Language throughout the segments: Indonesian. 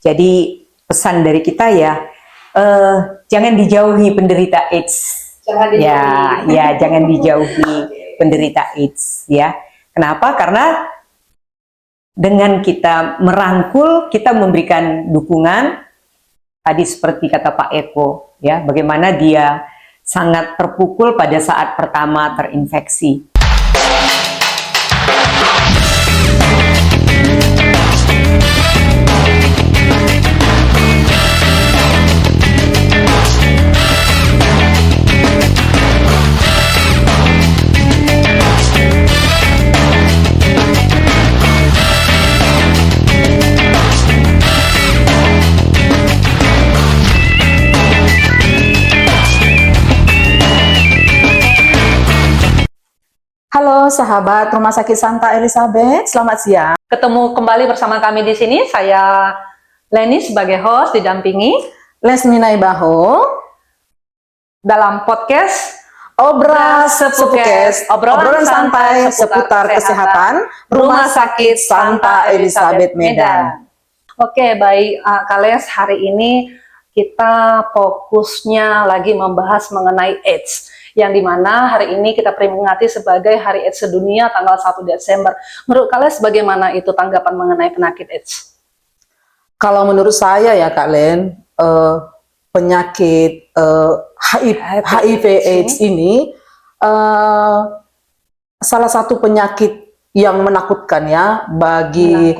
Jadi pesan dari kita ya, jangan dijauhi penderita AIDS. Jangan dijauhi. Ya, jangan dijauhi penderita AIDS ya. Kenapa? Karena dengan kita merangkul, kita memberikan dukungan. Tadi seperti kata Pak Eko, ya, bagaimana dia sangat terpukul pada saat pertama terinfeksi. Halo sahabat Rumah Sakit Santa Elizabeth, selamat siang. Ketemu kembali bersama kami di sini. Saya Leni sebagai host, didampingi Lesmina Ibaho dalam podcast Obras Sepukes, obrolan santai seputar kesehatan Rumah Sakit Santa Elizabeth Medan. Oke, baik Kales, hari ini kita fokusnya lagi membahas mengenai AIDS, yang dimana hari ini kita peringati sebagai Hari AIDS Sedunia tanggal 1 Desember. Menurut Kales bagaimana itu tanggapan mengenai penyakit AIDS? Kalau menurut saya ya Kak Len, penyakit HIV AIDS ini salah satu penyakit yang menakutkan ya bagi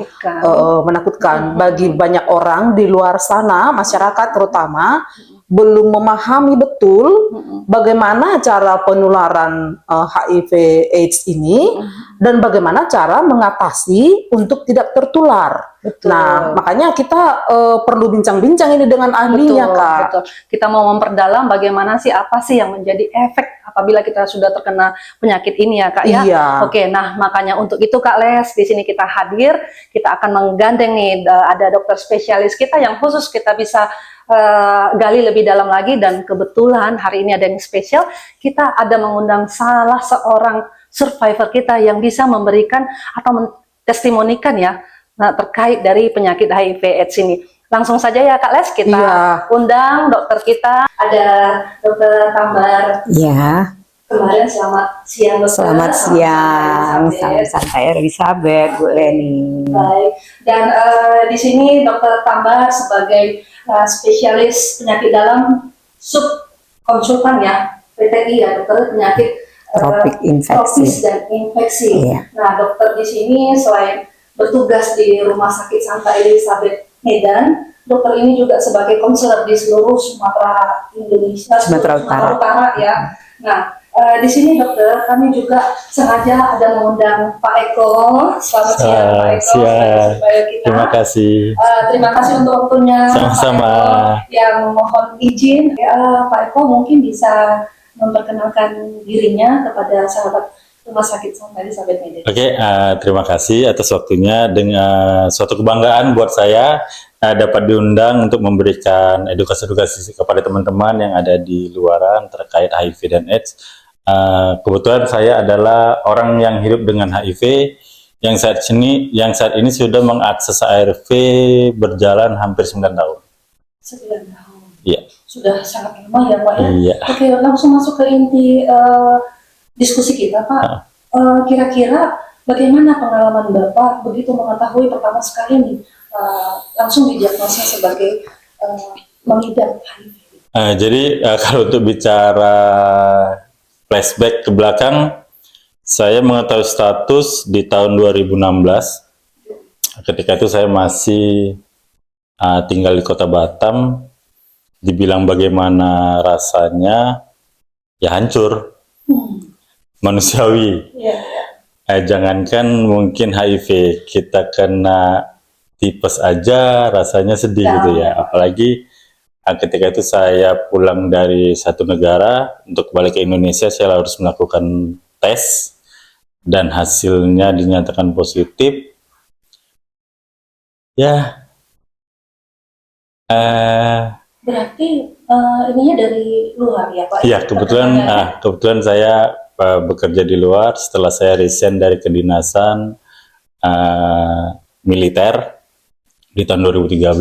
bagi banyak orang di luar sana, masyarakat terutama belum memahami betul bagaimana cara penularan HIV AIDS ini dan bagaimana cara mengatasi untuk tidak tertular. Betul. Nah, makanya kita perlu bincang-bincang ini dengan ahlinya, Kak. Betul. Kita mau memperdalam bagaimana sih, apa sih yang menjadi efek apabila kita sudah terkena penyakit ini ya, Kak ya. Iya. Oke, nah makanya untuk itu Kak Les, di sini kita hadir, kita akan menggandeng nih ada dokter spesialis kita yang khusus kita bisa gali lebih dalam lagi, dan kebetulan hari ini ada yang spesial, kita ada mengundang salah seorang survivor kita yang bisa memberikan atau mentestimonikan ya terkait dari penyakit HIV AIDS ini. Langsung saja ya Kak Les, kita undang dokter kita, ada dokter Tambar. Ya. Kemarin selamat siang dokter. Selamat siang, Santa Elizabeth, Bu Leni. Baik, dan di sini dokter Tambar sebagai spesialis penyakit dalam sub konsultan ya, PTI ya, dokter penyakit tropis dan infeksi. Iya. Nah, dokter di sini selain bertugas di Rumah Sakit Santa Elizabeth Medan, dokter ini juga sebagai konselor di seluruh Sumatera Indonesia, Sumatera Utara ya. Nah, di sini dokter, kami juga sengaja ada mengundang Pak Eko. Selamat siang Pak Eko. Terima kasih. Terima kasih untuk waktunya. Sama-sama. Yang mohon izin, Pak Eko mungkin bisa memperkenalkan dirinya kepada sahabat Rumah Sakit Santa Elizabeth Medan. Oke, terima kasih atas waktunya. Dengan suatu kebanggaan buat saya dapat diundang untuk memberikan edukasi-edukasi kepada teman-teman yang ada di luaran terkait HIV dan AIDS. Kebetulan saya adalah orang yang hidup dengan HIV yang saat ini sudah mengakses ARV berjalan hampir 9 tahun. 9 tahun. Iya. Sudah sangat lama ya Pak ya. Iya. Oke, langsung masuk ke inti diskusi kita Pak. Kira-kira bagaimana pengalaman Bapak begitu mengetahui pertama sekali nih langsung didiagnosa sebagai mengidap HIV? Jadi kalau untuk bicara flashback ke belakang, saya mengetahui status di tahun 2016. Ketika itu saya masih tinggal di Kota Batam. Dibilang bagaimana rasanya, ya hancur, manusiawi. Jangankan mungkin HIV, kita kena tipes aja rasanya sedih gitu ya. Apalagi ketika itu saya pulang dari satu negara untuk balik ke Indonesia, saya harus melakukan tes dan hasilnya dinyatakan positif. Ya, berarti ininya dari luar ya Pak? Iya, kebetulan saya bekerja di luar setelah saya resign dari kedinasan militer. di tahun 2013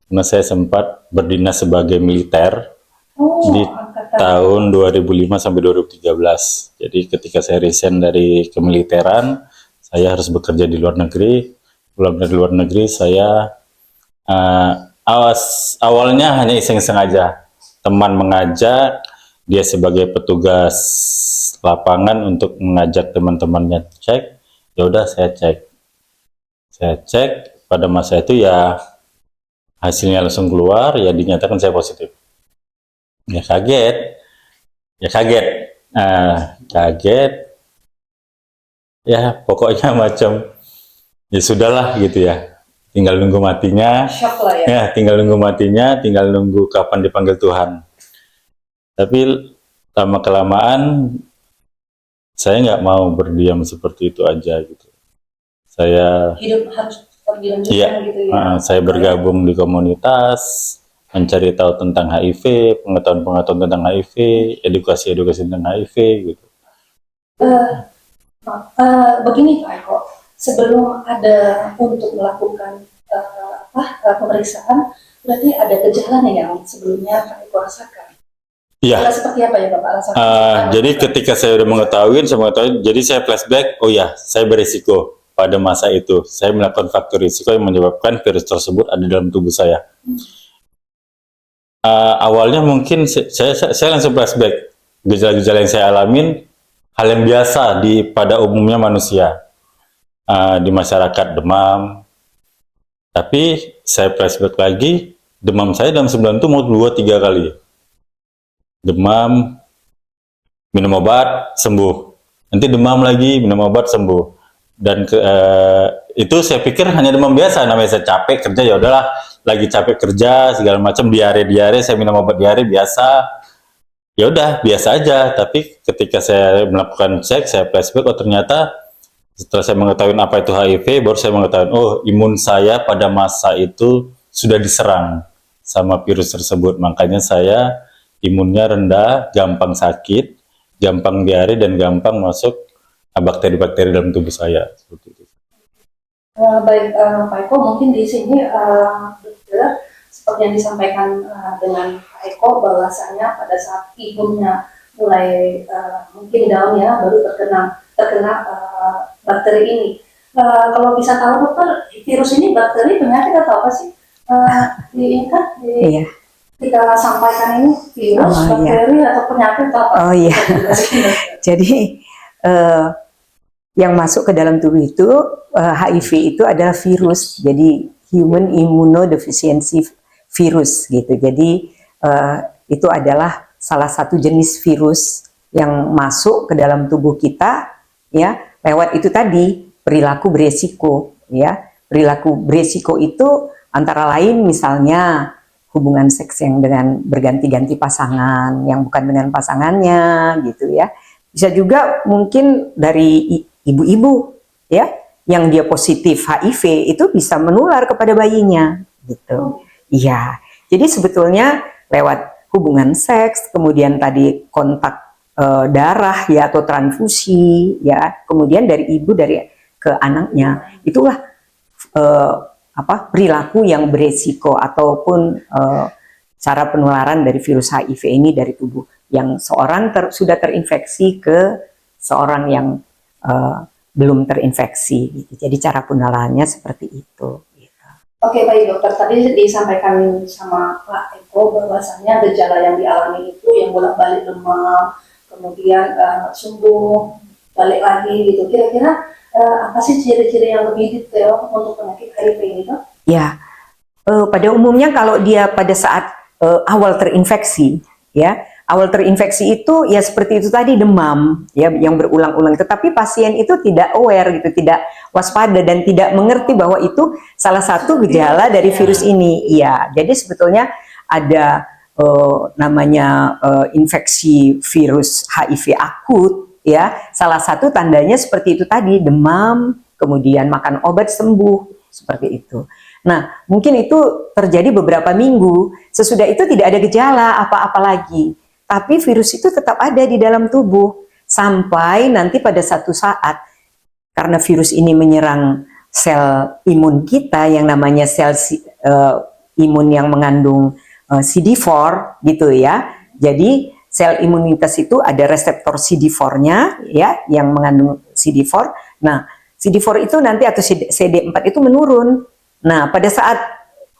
karena saya sempat berdinas sebagai militer di tahun 2005 sampai 2013. Jadi ketika saya resign dari kemiliteran, saya harus bekerja di luar negeri. Pulang dari luar negeri, saya awalnya hanya iseng-iseng aja. Teman mengajak, dia sebagai petugas lapangan untuk mengajak teman-temannya cek. Ya udah saya cek. Saya cek, pada masa itu ya hasilnya langsung keluar, ya dinyatakan saya positif. Ya kaget, kaget, ya pokoknya macam ya sudahlah gitu ya, tinggal nunggu matinya, Shock lah ya. tinggal nunggu matinya, tinggal nunggu kapan dipanggil Tuhan. Tapi lama kelamaan saya nggak mau berdiam seperti itu aja gitu. Saya Hidup harus dilanjutkan gitu ya. saya bergabung di komunitas, mencari tahu tentang HIV, pengetahuan tentang HIV, edukasi tentang HIV gitu. Begini Pak Eko, sebelum ada untuk melakukan pemeriksaan, berarti ada gejala nih yang sebelumnya Pak Eko rasakan. Iya. Gejala seperti apa ya Bapak rasakan? Jadi ketika saya udah mengetahui, jadi saya flashback, oh ya, saya berisiko pada masa itu. Saya melakukan faktor risiko yang menyebabkan virus tersebut ada dalam tubuh saya. Awalnya mungkin saya langsung flashback, gejala-gejala yang saya alamin, hal yang biasa pada umumnya manusia, di masyarakat, demam. Tapi saya flashback lagi, demam saya dalam sebulan itu mau 2-3 kali. Demam, minum obat, sembuh. Nanti demam lagi, minum obat, sembuh. Dan itu saya pikir hanya demam biasa, namanya saya capek kerja, ya udahlah, lagi capek kerja segala macam, diare, saya minum obat diare biasa. Ya udah, biasa aja. Tapi ketika saya melakukan cek, saya flashback, oh ternyata setelah saya mengetahui apa itu HIV, baru saya mengetahui, oh imun saya pada masa itu sudah diserang sama virus tersebut. Makanya saya imunnya rendah, gampang sakit, gampang diare, dan gampang masuk bakteri-bakteri dalam tubuh saya. Seperti itu. Baik Pak Eko, mungkin di sini dokter, seperti yang disampaikan dengan Pak Eko, bahwasanya pada saat ibunya mulai mungkin down ya, baru terkena bakteri ini. Kalau bisa tahu dokter, virus ini bakteri, penyakit atau apa sih? Iya. Kita sampaikan ini virus, bakteri atau penyakit atau apa? Oh iya. Jadi yang masuk ke dalam tubuh itu HIV itu adalah virus, jadi human immunodeficiency virus gitu. Jadi itu adalah salah satu jenis virus yang masuk ke dalam tubuh kita, ya, lewat itu tadi perilaku beresiko, ya. Perilaku beresiko itu antara lain misalnya hubungan seks yang dengan berganti-ganti pasangan, yang bukan dengan pasangannya, gitu ya. Bisa juga mungkin dari ibu-ibu, ya, yang dia positif HIV itu bisa menular kepada bayinya, gitu. Iya. Jadi sebetulnya lewat hubungan seks, kemudian tadi kontak darah ya atau transfusi, ya, kemudian dari ibu ke anaknya, itulah perilaku yang beresiko ataupun cara penularan dari virus HIV ini dari tubuh yang seorang sudah terinfeksi ke seorang yang belum terinfeksi gitu. Jadi cara penularannya seperti itu gitu. Oke, baik dokter, tadi disampaikan sama Pak Eko bahwasannya gejala yang dialami itu yang bolak-balik demam, kemudian sembuh, balik lagi gitu. Kira-kira apa sih ciri-ciri yang lebih detail untuk penyakit HIV ini, Dok? Ya, pada umumnya kalau dia pada saat awal terinfeksi, ya, awal terinfeksi itu ya seperti itu tadi, demam, ya, yang berulang-ulang. Tetapi pasien itu tidak aware gitu, tidak waspada dan tidak mengerti bahwa itu salah satu gejala dari virus ini. Ya, jadi sebetulnya ada namanya infeksi virus HIV akut. Ya, salah satu tandanya seperti itu tadi, demam, kemudian makan obat sembuh, seperti itu. Nah, mungkin itu terjadi beberapa minggu, sesudah itu tidak ada gejala apa-apa lagi. Tapi virus itu tetap ada di dalam tubuh, sampai nanti pada satu saat, karena virus ini menyerang sel imun kita yang namanya sel imun yang mengandung CD4 gitu ya. Jadi sel imunitas itu ada reseptor CD4-nya ya yang mengandung CD4. Nah, CD4 itu nanti atau CD4 itu menurun. Nah, pada saat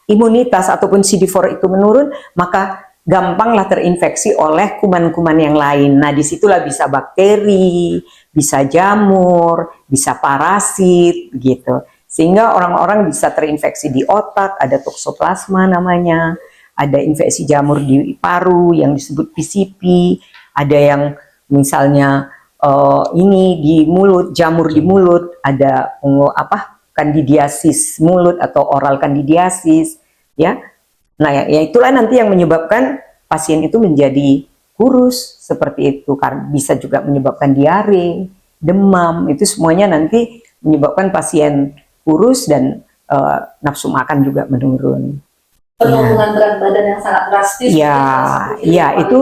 imunitas ataupun CD4 itu menurun, maka gampanglah terinfeksi oleh kuman-kuman yang lain. Nah, disitulah bisa bakteri, bisa jamur, bisa parasit gitu. Sehingga orang-orang bisa terinfeksi di otak, ada toksoplasma namanya, ada infeksi jamur di paru yang disebut PCP, ada yang misalnya ini di mulut, jamur di mulut, ada kandidiasis mulut atau oral kandidiasis, ya. Nah, ya itulah nanti yang menyebabkan pasien itu menjadi kurus seperti itu, karena bisa juga menyebabkan diare, demam, itu semuanya nanti menyebabkan pasien kurus dan nafsu makan juga menurun. Penurunan berat badan yang sangat drastis. Ya, itu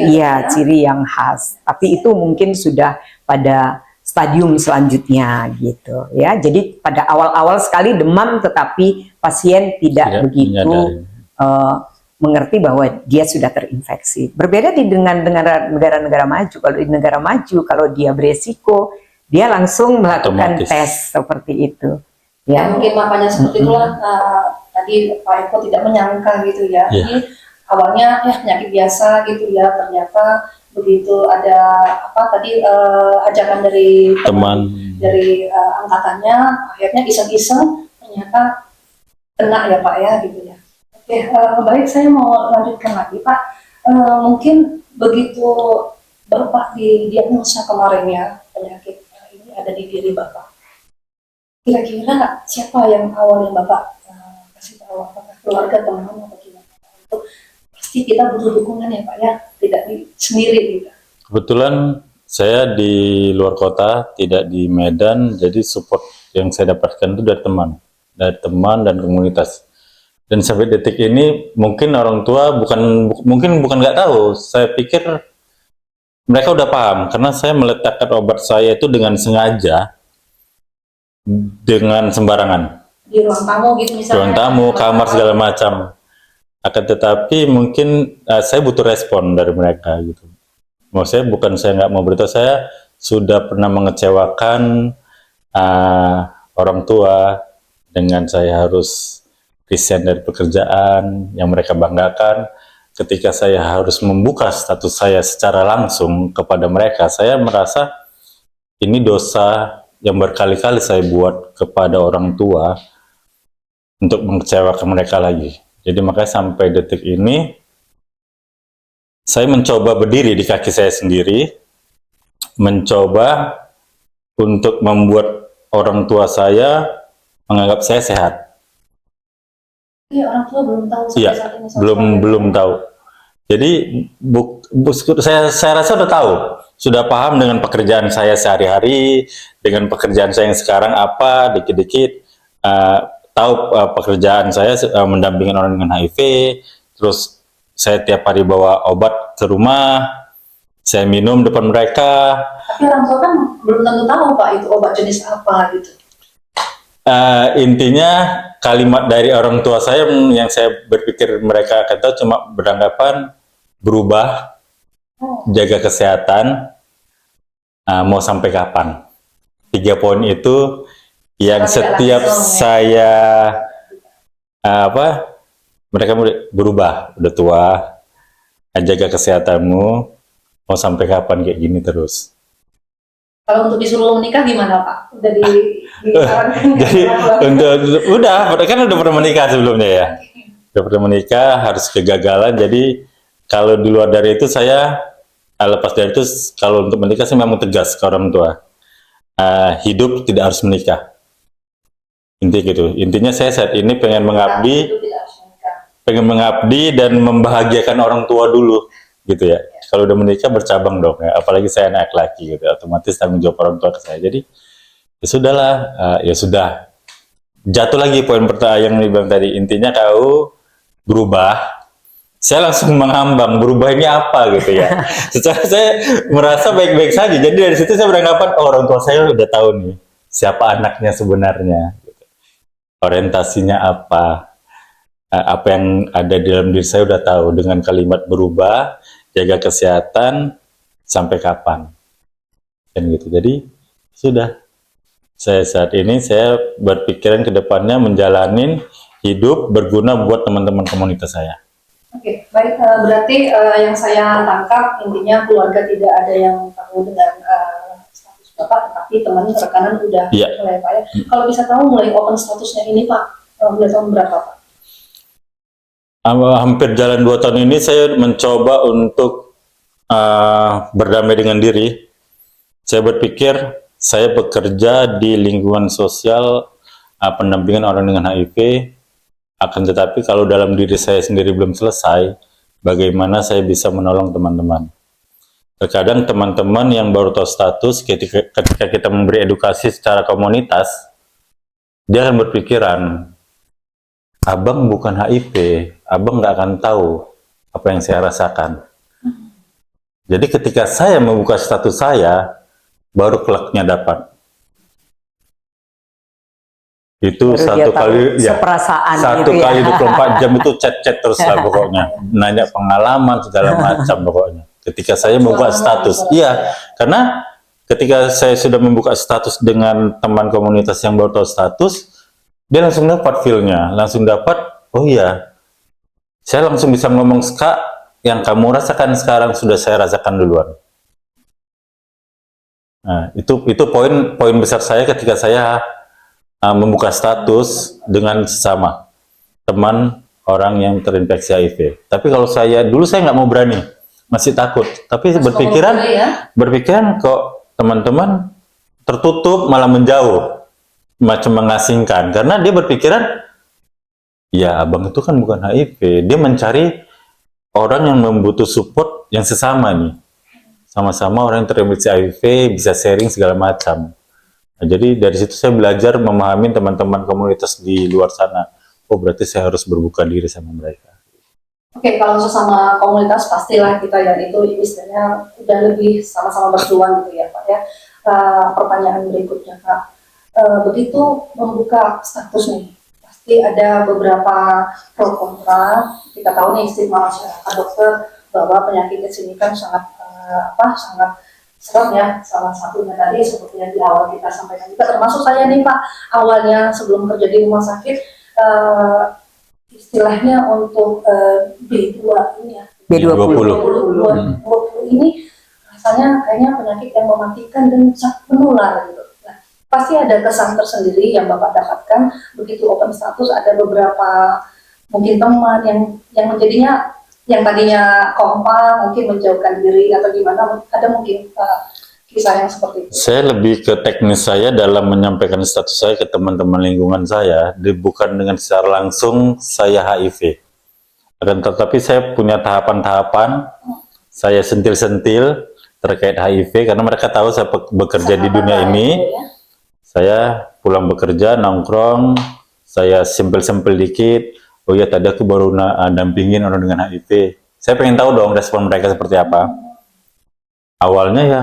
ya ciri yang khas. Tapi itu mungkin sudah pada stadium selanjutnya gitu ya. Jadi pada awal-awal sekali demam, tetapi pasien tidak begitu mengerti bahwa dia sudah terinfeksi. Berbeda dengan negara-negara maju. Kalau di negara maju, kalau dia beresiko, dia langsung melakukan tes seperti itu. Ya, mungkin makanya seperti itulah tadi Pak Eko tidak menyangka gitu ya. Jadi awalnya ya penyakit biasa gitu ya, ternyata begitu ada ajakan dari teman dari angkatannya, akhirnya iseng-iseng ternyata kena ya Pak ya gitu ya. Oke, baik, saya mau lanjutkan lagi Pak. Mungkin begitu Bapak didiagnosa kemarin ya penyakit ini ada di diri Bapak. Kira-kira siapa yang awalnya Bapak kasih tahu, apakah keluarga, teman, atau gimana? Itu pasti kita butuh dukungan ya Pak ya, tidak sendiri gitu. Kebetulan saya di luar kota, tidak di Medan, jadi support yang saya dapatkan itu dari teman dan komunitas. Dan sampai detik ini mungkin orang tua bukan nggak tahu. Saya pikir mereka udah paham karena saya meletakkan obat saya itu dengan sengaja, dengan sembarangan. Di ruang tamu gitu misalnya. Ruang tamu, kamar segala macam. Akan tetapi mungkin saya butuh respon dari mereka gitu. Maksudnya bukan saya nggak mau beritahu, saya sudah pernah mengecewakan orang tua dengan saya harus resign dari pekerjaan yang mereka banggakan. Ketika saya harus membuka status saya secara langsung kepada mereka, saya merasa ini dosa yang berkali-kali saya buat kepada orang tua untuk mengecewakan mereka lagi. Jadi makanya sampai detik ini saya mencoba berdiri di kaki saya sendiri, mencoba untuk membuat orang tua saya menganggap saya sehat. Iya, orang tua belum tahu sampai saat ini. Belum tahu. Jadi saya rasa udah tahu, sudah paham dengan pekerjaan saya sehari-hari, dengan pekerjaan saya yang sekarang apa, dikit-dikit tahu pekerjaan saya mendampingi orang dengan HIV, terus saya tiap hari bawa obat ke rumah, saya minum depan mereka. Tapi orang tua kan belum tentu tahu Pak itu obat jenis apa gitu. Intinya kalimat dari orang tua saya yang saya berpikir mereka akan tahu cuma beranggapan berubah, jaga kesehatan, mau sampai kapan. 3 poin itu yang setiap saya mereka berubah, udah tua, jaga kesehatanmu, mau sampai kapan kayak gini terus. Kalau untuk disuruh menikah gimana Pak? Udah Jadi udah pernah menikah sebelumnya ya. Udah pernah menikah, harus kegagalan. Jadi kalau di luar dari itu saya lepas dari itu, kalau untuk menikah saya memang tegas ke orang tua. Hidup tidak harus menikah. Intinya saya saat ini pengen mengabdi dan membahagiakan orang tua dulu gitu ya. Kalau udah menikah bercabang dong ya, apalagi saya anak laki gitu, otomatis tanggung jawab orang tua ke saya. Jadi ya sudahlah, ya sudah. Jatuh lagi poin pertama yang dibilang tadi, intinya kau berubah. Saya langsung mengambang, berubah ini apa gitu ya. Secara saya merasa baik-baik saja. Jadi dari situ saya beranggapan orang tua saya udah tahu nih siapa anaknya sebenarnya. Gitu. orientasinya apa yang ada di dalam diri saya udah tahu, dengan kalimat berubah, jaga kesehatan sampai kapan, kan gitu. Jadi sudah, saya saat ini saya berpikiran ke depannya menjalanin hidup berguna buat teman-teman komunitas saya. Oke, baik. Berarti yang saya tangkap intinya keluarga tidak ada yang tahu dengan status Bapak, tetapi teman rekanan udah Iya. mulai Pak ya. Kalau bisa tahu mulai open statusnya ini Pak, mulai tahun berapa Pak? Hampir jalan 2 tahun ini saya mencoba untuk berdamai dengan diri. Saya berpikir saya bekerja di lingkungan sosial pendampingan orang dengan HIV, akan tetapi kalau dalam diri saya sendiri belum selesai, bagaimana saya bisa menolong teman-teman. Terkadang teman-teman yang baru tahu status, ketika kita memberi edukasi secara komunitas, dia akan berpikiran, abang bukan HIV, abang nggak akan tahu apa yang saya rasakan. Jadi ketika saya membuka status saya, baru kelaknya dapat. Itu Baru dia satu tahu kali, ya, seperasaan satu gitu ya. kali 24 jam itu chat-chat terus lah pokoknya, nanya pengalaman segala macam pokoknya. Ketika saya membuka status, iya, karena ketika saya sudah membuka status dengan teman komunitas yang baru tahu status, dia langsung dapat feel-nya, langsung dapat, oh iya, saya langsung bisa ngomong, Kak, yang kamu rasakan sekarang sudah saya rasakan duluan. Nah, itu poin besar saya ketika saya membuka status dengan sesama teman orang yang terinfeksi HIV. Tapi kalau dulu saya nggak mau berani, masih takut. Tapi berpikiran kok teman-teman tertutup malah menjauh, macam mengasingkan, karena dia berpikiran, ya abang itu kan bukan HIV, dia mencari orang yang membutuh support yang sesama nih, sama-sama orang yang terinfeksi HIV, bisa sharing segala macam. Nah, jadi dari situ saya belajar memahami teman-teman komunitas di luar sana. Oh, berarti saya harus berbuka diri sama mereka. Oke, kalau sesama komunitas pastilah kita ya itu istilahnya udah lebih sama-sama berjuang gitu ya Pak ya. Pertanyaan berikutnya Kak, begitu membuka status nih, pasti ada beberapa pro kontra. Kita tahu nih stigma masyarakat dokter bahwa penyakit AIDS ini kan sangat sangat serem ya, salah satunya tadi seperti yang di awal kita sampaikan juga, termasuk saya nih Pak, awalnya sebelum kerja di rumah sakit, istilahnya untuk B2 ini ya, B20. 20 ini rasanya kayaknya penyakit yang mematikan dan sangat menular gitu. Nah, pasti ada kesan tersendiri yang Bapak dapatkan begitu open status, ada beberapa mungkin teman yang menjadinya yang tadinya kompak mungkin menjauhkan diri atau gimana, ada mungkin kisah yang seperti itu. Saya lebih ke teknis saya dalam menyampaikan status saya ke teman-teman lingkungan saya, bukan dengan secara langsung saya HIV. Akan tetapi saya punya tahapan-tahapan, saya sentil-sentil terkait HIV, karena mereka tahu saya bekerja di dunia ini. Saya pulang bekerja, nongkrong, saya simpel-simpel dikit. Oh ya, tadi aku baru dampingin orang dengan HIV. Saya pengen tahu dong respon mereka seperti apa. Awalnya ya,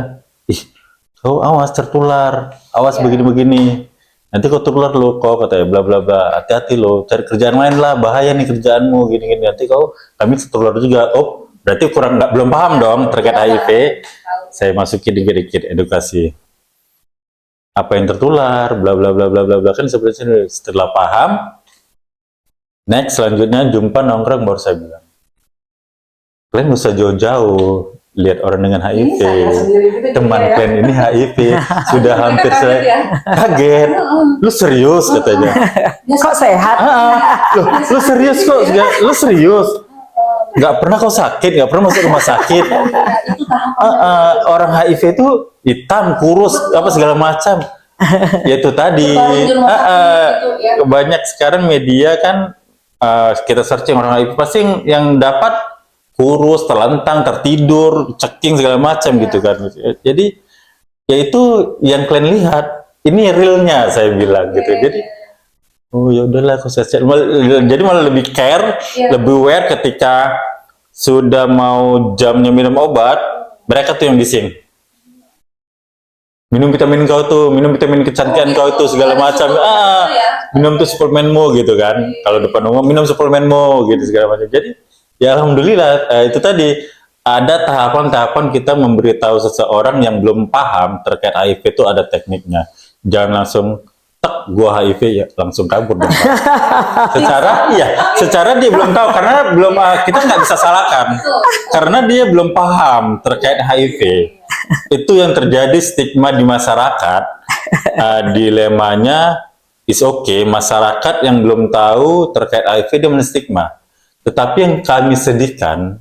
kau awas tertular, awas begini-begini. Nanti kau tertular lo, kok katanya bla bla bla. Hati-hati lo, cari kerjaan lain lah, bahaya nih kerjaanmu gini-gini. Nanti kami tertular juga. Oh, berarti belum paham dong terkait HIV. Saya masukin dikit-dikit edukasi. Apa yang tertular, bla bla bla bla bla bla, kan seperti ini. Setelah paham, next selanjutnya jumpa nongkrong, baru saya bilang, kalian nggak usah jauh-jauh lihat orang dengan HIV. Teman kalian ini HIV sudah hampir kaget. Lu serius katanya? Kok sehat? Lu serius kok? Lu serius? Nggak pernah kau sakit? Nggak pernah masuk rumah sakit? Orang HIV itu hitam, kurus, apa segala macam. Ya itu tadi. Banyak sekarang media kan. Kita searching orang HIV, pasti yang dapat kurus, terlentang, tertidur, ceking segala macam gitu kan. Jadi ya itu yang kalian lihat, ini realnya saya bilang gitu. Jadi oh ya udahlah, aku jadi malah lebih care, lebih aware ketika sudah mau jamnya minum obat, mereka tuh yang bising. minum vitamin kau tuh, minum vitamin kecantikan kau tuh segala macam. Minum tuh suplemenmu gitu kan. Kalau depan umum minum suplemenmu gitu segala macam. Jadi ya alhamdulillah itu tadi ada tahapan-tahapan kita memberitahu seseorang yang belum paham terkait HIV itu ada tekniknya. Jangan langsung tek gua HIV ya langsung kabur dong. Secara dia belum tahu karena belum kita nggak bisa salahkan karena dia belum paham terkait HIV. Itu yang terjadi stigma di masyarakat. Dilemanya is okay, masyarakat yang belum tahu terkait HIV dia menstigma. Tetapi yang kami sedihkan,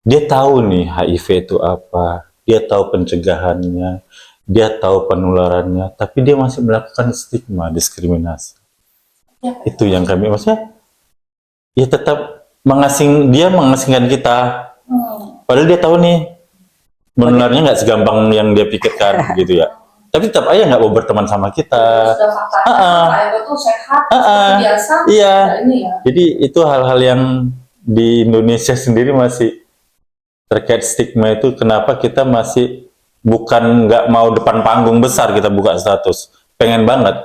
dia tahu nih HIV itu apa, dia tahu pencegahannya, dia tahu penularannya, tapi dia masih melakukan stigma, diskriminasi. Itu yang kami maksudnya, ya tetap dia mengasingkan kita. Padahal dia tahu nih, menularnya nggak segampang yang dia pikirkan gitu ya. Tapi tetap aja nggak mau berteman sama kita. Iya. Jadi itu hal-hal yang di Indonesia sendiri masih terkait stigma itu. Kenapa kita masih bukan nggak mau depan panggung besar kita buka status, pengen banget.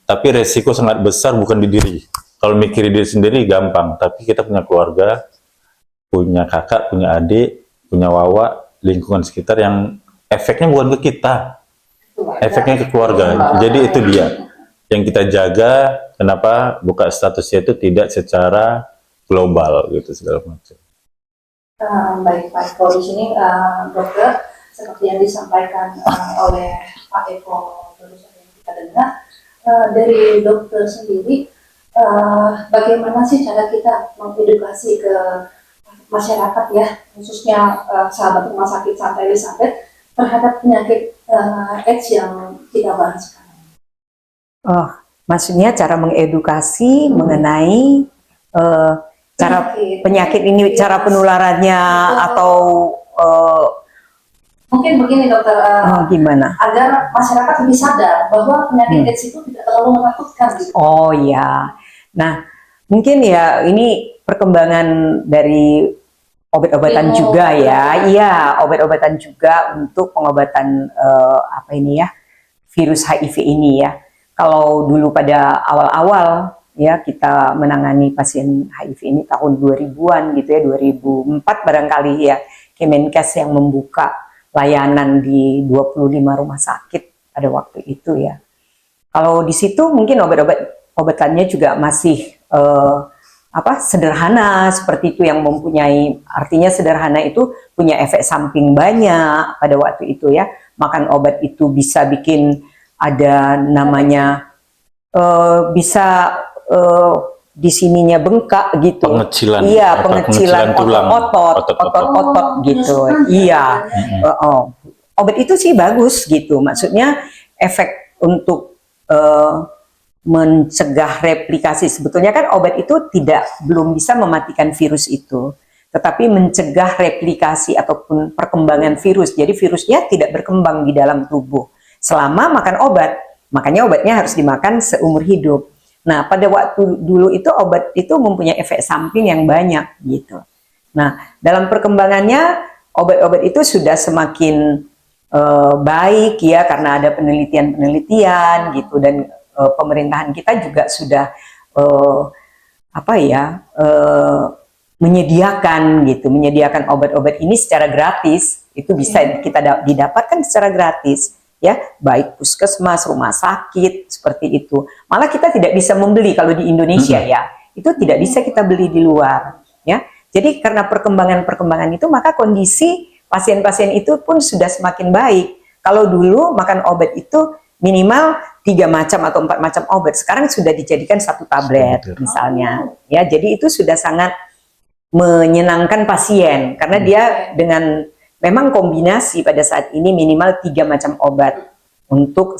Tapi resiko sangat besar bukan di diri. Kalau mikirin diri sendiri gampang, tapi kita punya keluarga, punya kakak, punya adik, punya wawa, lingkungan sekitar yang efeknya bukan ke kita, efeknya ke keluarga. Jadi itu dia yang kita jaga. Kenapa buka statusnya itu tidak secara global gitu segala macam. Baik Pak Eko, di sini dokter seperti yang disampaikan oleh Pak Eko barusan yang kita dengar dari dokter sendiri, bagaimana sih cara kita mengedukasi ke masyarakat ya, khususnya sahabat rumah sakit Santa Elizabeth terhadap penyakit AIDS yang kita bahas sekarang. Maksudnya cara mengedukasi mengenai cara penyakit ini, cara penularannya atau mungkin begini dokter, gimana? Agar masyarakat lebih sadar bahwa penyakit AIDS itu tidak terlalu menakutkan. Gitu. Oh ya, nah mungkin ya ini perkembangan dari obat-obatan juga ya, iya obat-obatan juga untuk pengobatan virus HIV ini ya. Kalau dulu pada awal-awal ya kita menangani pasien HIV ini tahun 2000-an gitu ya, 2004 barangkali ya, Kemenkes yang membuka layanan di 25 rumah sakit pada waktu itu ya. Kalau di situ mungkin obat-obatannya juga masih sederhana seperti itu, yang mempunyai, artinya sederhana itu punya efek samping banyak pada waktu itu ya. Makan obat itu bisa bikin ada namanya bisa di sininya bengkak gitu. Pengecilan. Iya, pengecilan otot gitu. Iya. Obat itu sih bagus gitu. Maksudnya efek untuk mencegah replikasi. Sebetulnya kan obat itu belum bisa mematikan virus itu, tetapi mencegah replikasi ataupun perkembangan virus. Jadi virusnya tidak berkembang di dalam tubuh selama makan obat. Makanya obatnya harus dimakan seumur hidup. Nah, pada waktu dulu itu obat itu mempunyai efek samping yang banyak gitu. Nah, dalam perkembangannya obat-obat itu sudah semakin baik ya, karena ada penelitian-penelitian gitu, dan pemerintahan kita juga sudah menyediakan obat-obat ini secara gratis. Itu bisa kita didapatkan secara gratis ya, baik puskesmas, rumah sakit seperti itu. Malah kita tidak bisa membeli kalau di Indonesia ya, itu tidak bisa kita beli di luar ya. Jadi karena perkembangan itu, maka kondisi pasien-pasien itu pun sudah semakin baik. Kalau dulu makan obat itu minimal 3 macam atau 4 macam obat, sekarang sudah dijadikan 1 tablet misalnya ya. Jadi itu sudah sangat menyenangkan pasien karena dia dengan memang kombinasi pada saat ini minimal 3 macam obat untuk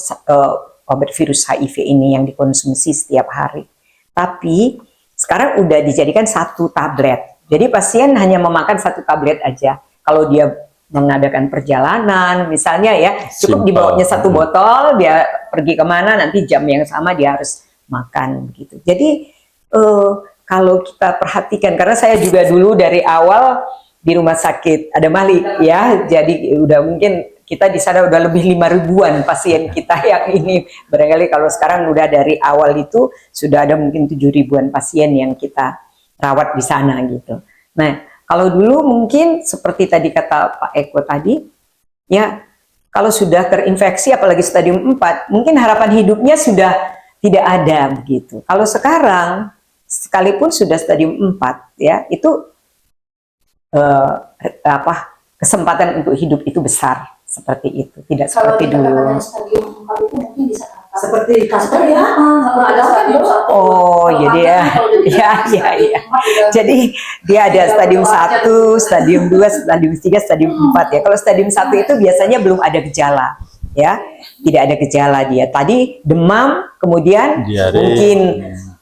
obat virus HIV ini yang dikonsumsi setiap hari. Tapi sekarang udah dijadikan 1 tablet. Jadi pasien hanya memakan 1 tablet aja. Kalau dia mengadakan perjalanan misalnya ya, cukup dibawanya 1 botol, dia pergi kemana nanti jam yang sama dia harus makan gitu. Jadi kalau kita perhatikan, karena saya juga dulu dari awal di rumah sakit Adam Malik ya, jadi udah mungkin kita di sana udah lebih 5.000-an pasien kita yang ini. Barangkali kalau sekarang udah dari awal itu sudah ada mungkin 7.000-an pasien yang kita rawat di sana gitu. Nah, kalau dulu mungkin seperti tadi kata Pak Eko tadi, ya kalau sudah terinfeksi apalagi stadium 4, mungkin harapan hidupnya sudah tidak ada begitu. Kalau sekarang sekalipun sudah stadium 4 ya, itu kesempatan untuk hidup itu besar. Seperti itu, tidak seperti dulu. Stadium 4 itu mungkin bisa Seperti kasper ya. ada stadium 1. Oh, jadi ya. Jadi dia ada stadium 1, stadium 2, stadium 3, stadium 4 ya. Kalau stadium 1 itu biasanya belum ada gejala ya. Tidak ada gejala dia. Tadi demam, kemudian Diare. mungkin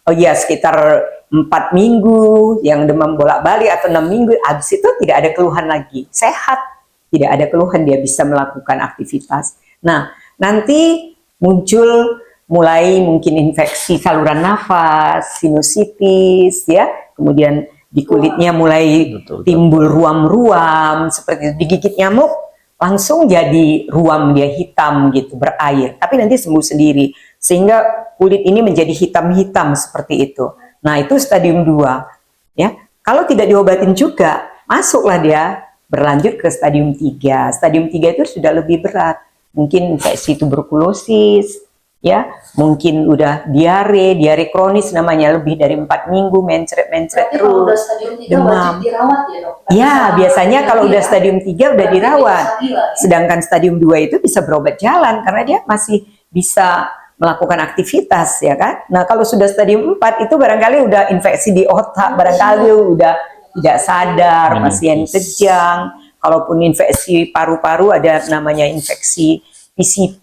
sekitar 4 minggu yang demam bolak-balik atau 6 minggu, habis itu tidak ada keluhan lagi. Sehat. Tidak ada keluhan, dia bisa melakukan aktivitas. Nah, nanti muncul mulai mungkin infeksi saluran nafas, sinusitis, ya. Kemudian di kulitnya mulai timbul ruam-ruam, seperti itu. Digigit nyamuk, langsung jadi ruam dia hitam gitu, berair. Tapi nanti sembuh sendiri, sehingga kulit ini menjadi hitam-hitam seperti itu. Nah, itu stadium 2. Ya. Kalau tidak diobatin juga, masuklah dia berlanjut ke stadium 3. Stadium 3 itu sudah lebih berat. Mungkin infeksi tuberkulosis, ya, mungkin udah diare kronis namanya, lebih dari 4 minggu mencret-mencret Berarti kalau udah terus. stadium 3 demam. wajib dirawat ya, Dok? Ya, biasanya kalau udah stadium 3 udah dirawat. Bisa gila, ya? Sedangkan stadium 2 itu bisa berobat jalan karena dia masih bisa melakukan aktivitas, ya kan? Nah, kalau sudah stadium 4 itu barangkali udah infeksi di otak, barangkali udah tidak sadar, pasien kejang. Kalaupun infeksi paru-paru ada namanya infeksi PCP,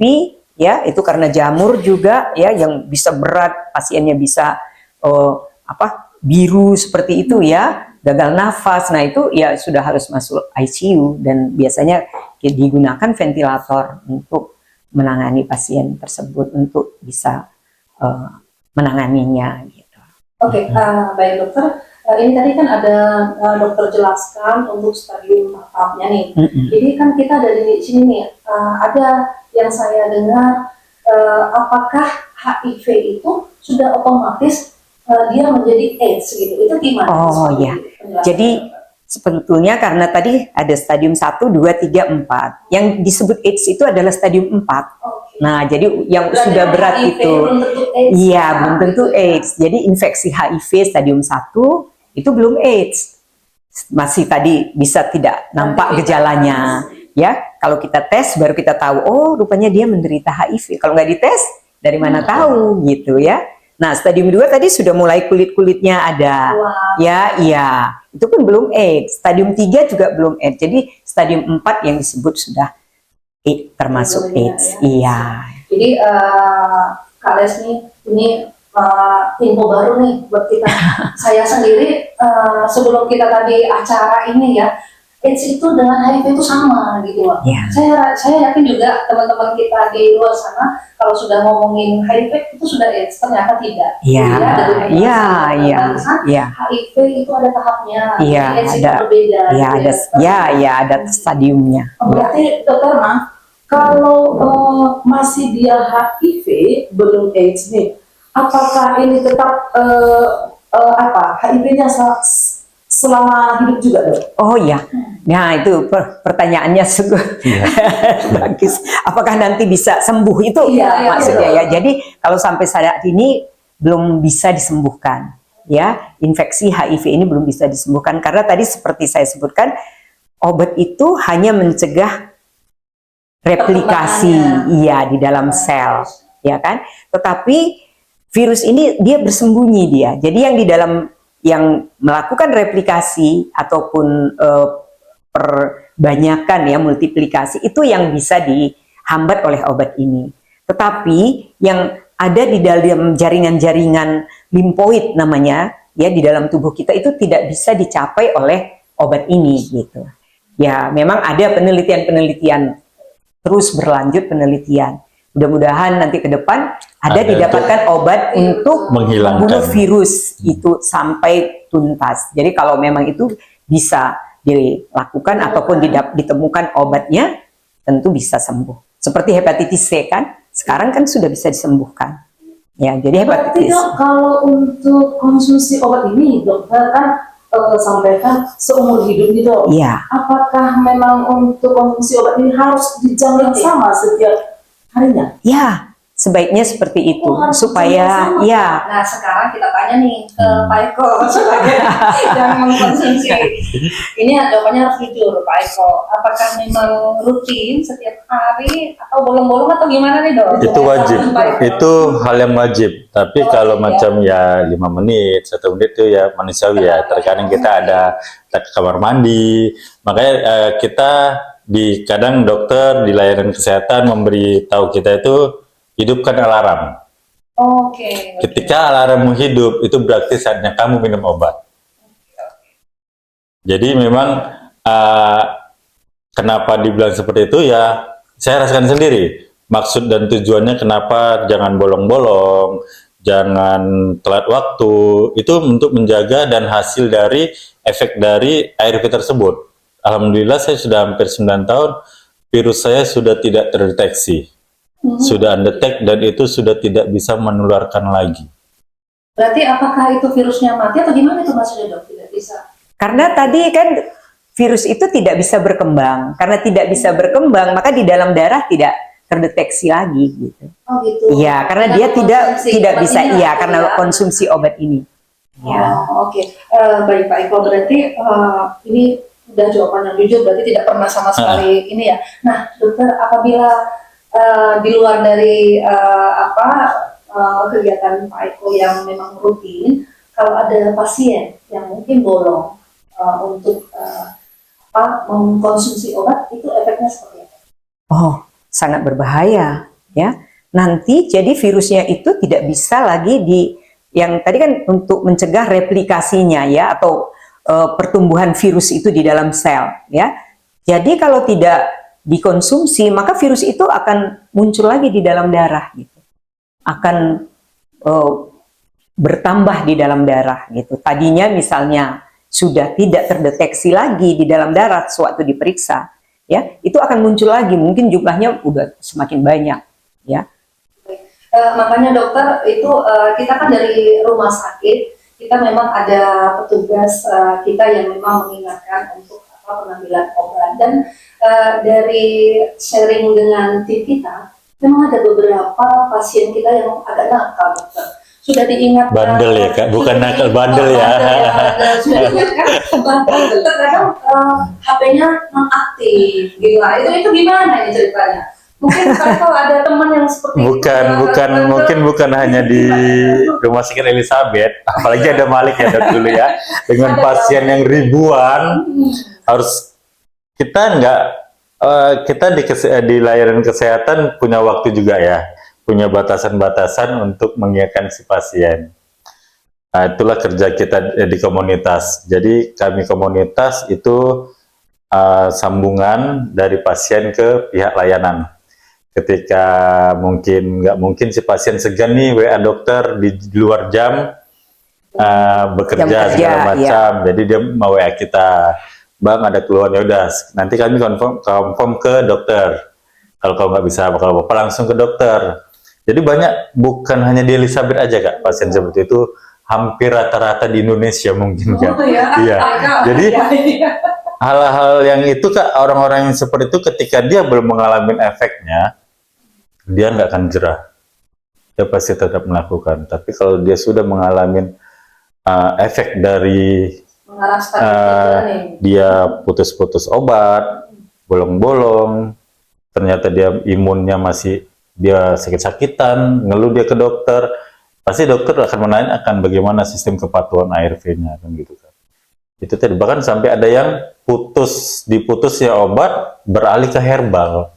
ya, itu karena jamur juga, ya, yang bisa berat, pasiennya bisa biru seperti itu, ya, gagal nafas. Nah, itu ya sudah harus masuk ICU dan biasanya digunakan ventilator untuk menangani pasien tersebut untuk bisa menanganinya gitu. Oke, baik dokter. Ini tadi kan ada dokter jelaskan untuk stadium tahapnya nih. Jadi kan kita dari sini nih, ada yang saya dengar, apakah HIV itu sudah otomatis dia menjadi AIDS gitu? Itu gimana? Oh ya, jadi sebetulnya karena tadi ada stadium 1, 2, 3, 4. Yang disebut AIDS itu adalah stadium 4. Okay. Nah, jadi yang Berarti sudah berat HIV itu, belum tentu AIDS, iya, belum tentu AIDS. Jadi infeksi HIV stadium 1 itu belum AIDS. Masih tadi bisa tidak nampak gejalanya. Ya, kalau kita tes baru kita tahu, oh rupanya dia menderita HIV. Kalau nggak dites, dari mana tahu gitu ya. Nah, stadium 2 tadi sudah mulai kulit-kulitnya ada. Wow. Ya, iya. Itu pun belum AIDS. Stadium 3 juga belum AIDS. Jadi stadium 4 yang disebut sudah termasuk AIDS. Iya. Jadi Kak Les nih, ini info baru nih buat kita. Saya sendiri sebelum kita tadi acara ini ya, AIDS itu dengan HIV itu sama gitu loh. Yeah. Saya yakin juga teman-teman kita di luar sana kalau sudah ngomongin HIV itu sudah AIDS, ternyata tidak. Iya, iya. HIV itu ada tahapnya. Iya, AIDS itu ada. berbeda. Iya, ada stadiumnya. Berarti dokter kalau masih dia HIV belum AIDS nih, apakah ini tetap HIV-nya selama hidup juga, Dok? Oh iya, nah itu pertanyaannya sungguh bagus. Apakah nanti bisa sembuh itu maksudnya ya? Jadi kalau sampai saat ini belum bisa disembuhkan, ya, infeksi HIV ini belum bisa disembuhkan karena tadi seperti saya sebutkan, obat itu hanya mencegah replikasi, iya, di dalam sel, ya kan? Tetapi virus ini dia bersembunyi dia. Jadi yang di dalam yang melakukan replikasi ataupun perbanyakan ya multiplikasi itu yang bisa dihambat oleh obat ini. Tetapi yang ada di dalam jaringan-jaringan limfoid namanya ya di dalam tubuh kita itu tidak bisa dicapai oleh obat ini gitu. Ya memang ada penelitian-penelitian terus berlanjut penelitian. Mudah-mudahan nanti ke depan ada didapatkan obat untuk membunuh virus itu sampai tuntas. Jadi kalau memang itu bisa dilakukan ataupun ditemukan obatnya, tentu bisa sembuh. Seperti hepatitis C kan, sekarang kan sudah bisa disembuhkan. Ya, jadi Berarti hepatitis. dok, kalau untuk konsumsi obat ini, dokter kan sampaikan seumur hidup nih dok. Iya. Apakah memang untuk konsumsi obat ini harus di jam yang sama setiap harinya? Ya, sebaiknya seperti itu Oh, harus supaya sama. ya. Nah, sekarang kita tanya nih ke Pak Eko sebagai yang mengkonsumsi. Ini jawabannya harus jujur, Pak Eko. Apakah memang rutin setiap hari atau bolong-bolong atau gimana nih, Dok? Itu wajib, Pak Eko. itu hal yang wajib. Tapi kalau macam ya 5 menit, 1 menit itu ya manusiawi ya. Terkadang kita ada ke kamar mandi, makanya kita kadang dokter di layanan kesehatan memberitahu kita itu hidupkan alarm. Oke. Ketika alarmmu hidup, itu berarti saatnya kamu minum obat. Jadi memang kenapa dibilang seperti itu ya, saya rasakan sendiri. Maksud dan tujuannya kenapa jangan bolong-bolong, jangan telat waktu, itu untuk menjaga dan hasil dari efek dari ARV tersebut. Alhamdulillah saya sudah hampir 9 tahun, virus saya sudah tidak terdeteksi. Sudah undetect dan itu sudah tidak bisa menularkan lagi. Berarti apakah itu virusnya mati atau gimana itu maksudnya, Dok? Tidak bisa. Karena tadi kan virus itu tidak bisa berkembang. Karena tidak bisa berkembang, maka di dalam darah tidak terdeteksi lagi gitu. Oh gitu. Iya, karena Karena dia tidak konsumsi obat bisa ini iya lah, karena ya. konsumsi obat ini. Ya. Oh, oke. Baik Pak Eko, berarti ini udah jawaban yang jujur, berarti tidak pernah sama sekali ini ya. Nah, dokter, apabila di luar dari kegiatan Pak Eko yang memang rutin, kalau ada pasien yang mungkin bolong untuk mengkonsumsi obat, itu efeknya seperti apa? Oh, sangat berbahaya ya. Nanti jadi virusnya itu tidak bisa lagi yang tadi kan untuk mencegah replikasinya ya atau pertumbuhan virus itu di dalam sel ya. Jadi kalau tidak dikonsumsi maka virus itu akan muncul lagi di dalam darah gitu. Akan bertambah di dalam darah gitu. Tadinya misalnya sudah tidak terdeteksi lagi di dalam darah sewaktu diperiksa ya, itu akan muncul lagi, mungkin jumlahnya udah semakin banyak ya. Makanya dokter itu kita kan dari rumah sakit, kita memang ada petugas kita yang memang mengingatkan untuk pengambilan obat, dan dari sharing dengan tim kita memang ada beberapa pasien kita yang agak nakal, dokter. Sudah diingatkan. Bandel ya Kak, bukan nakal, bandel ya. Bandel. Sudah diingatkan, bandel. Terkadang HP-nya nonaktif, gitu. Itu gimana ini ceritanya? Mungkin kalau ada teman yang seperti bukan hanya di Rumah Sakit Elizabeth, apalagi ada Malik ya dok dulu ya, dengan pasien yang ribuan, harus kita di layanan kesehatan punya waktu juga ya, punya batasan-batasan untuk mengingatkan si pasien. Nah, itulah kerja kita di komunitas. Jadi kami komunitas itu sambungan dari pasien ke pihak layanan. Ketika nggak mungkin si pasien segan nih WA dokter di luar jam bekerja segala macam, jadi dia mau WA kita, Bang ada keluhan, ya udah nanti kami confirm ke dokter. Kalau kau nggak bisa kalau apa langsung ke dokter. Jadi banyak, bukan hanya di Elizabeth aja Kak, pasien seperti itu hampir rata-rata di Indonesia mungkin Kak. Iya. Jadi hal-hal yang itu Kak, orang-orang yang seperti itu ketika dia belum mengalami efeknya, dia nggak akan jerah, dia pasti tetap melakukan. Tapi kalau dia sudah mengalami efek dari dia putus-putus obat, bolong-bolong, ternyata dia imunnya masih, dia sakit-sakitan, ngeluh dia ke dokter, pasti dokter akan menanyakan bagaimana sistem kepatuhan ARV-nya kan gitu kan. Itu tadi bahkan sampai ada yang diputusnya obat beralih ke herbal.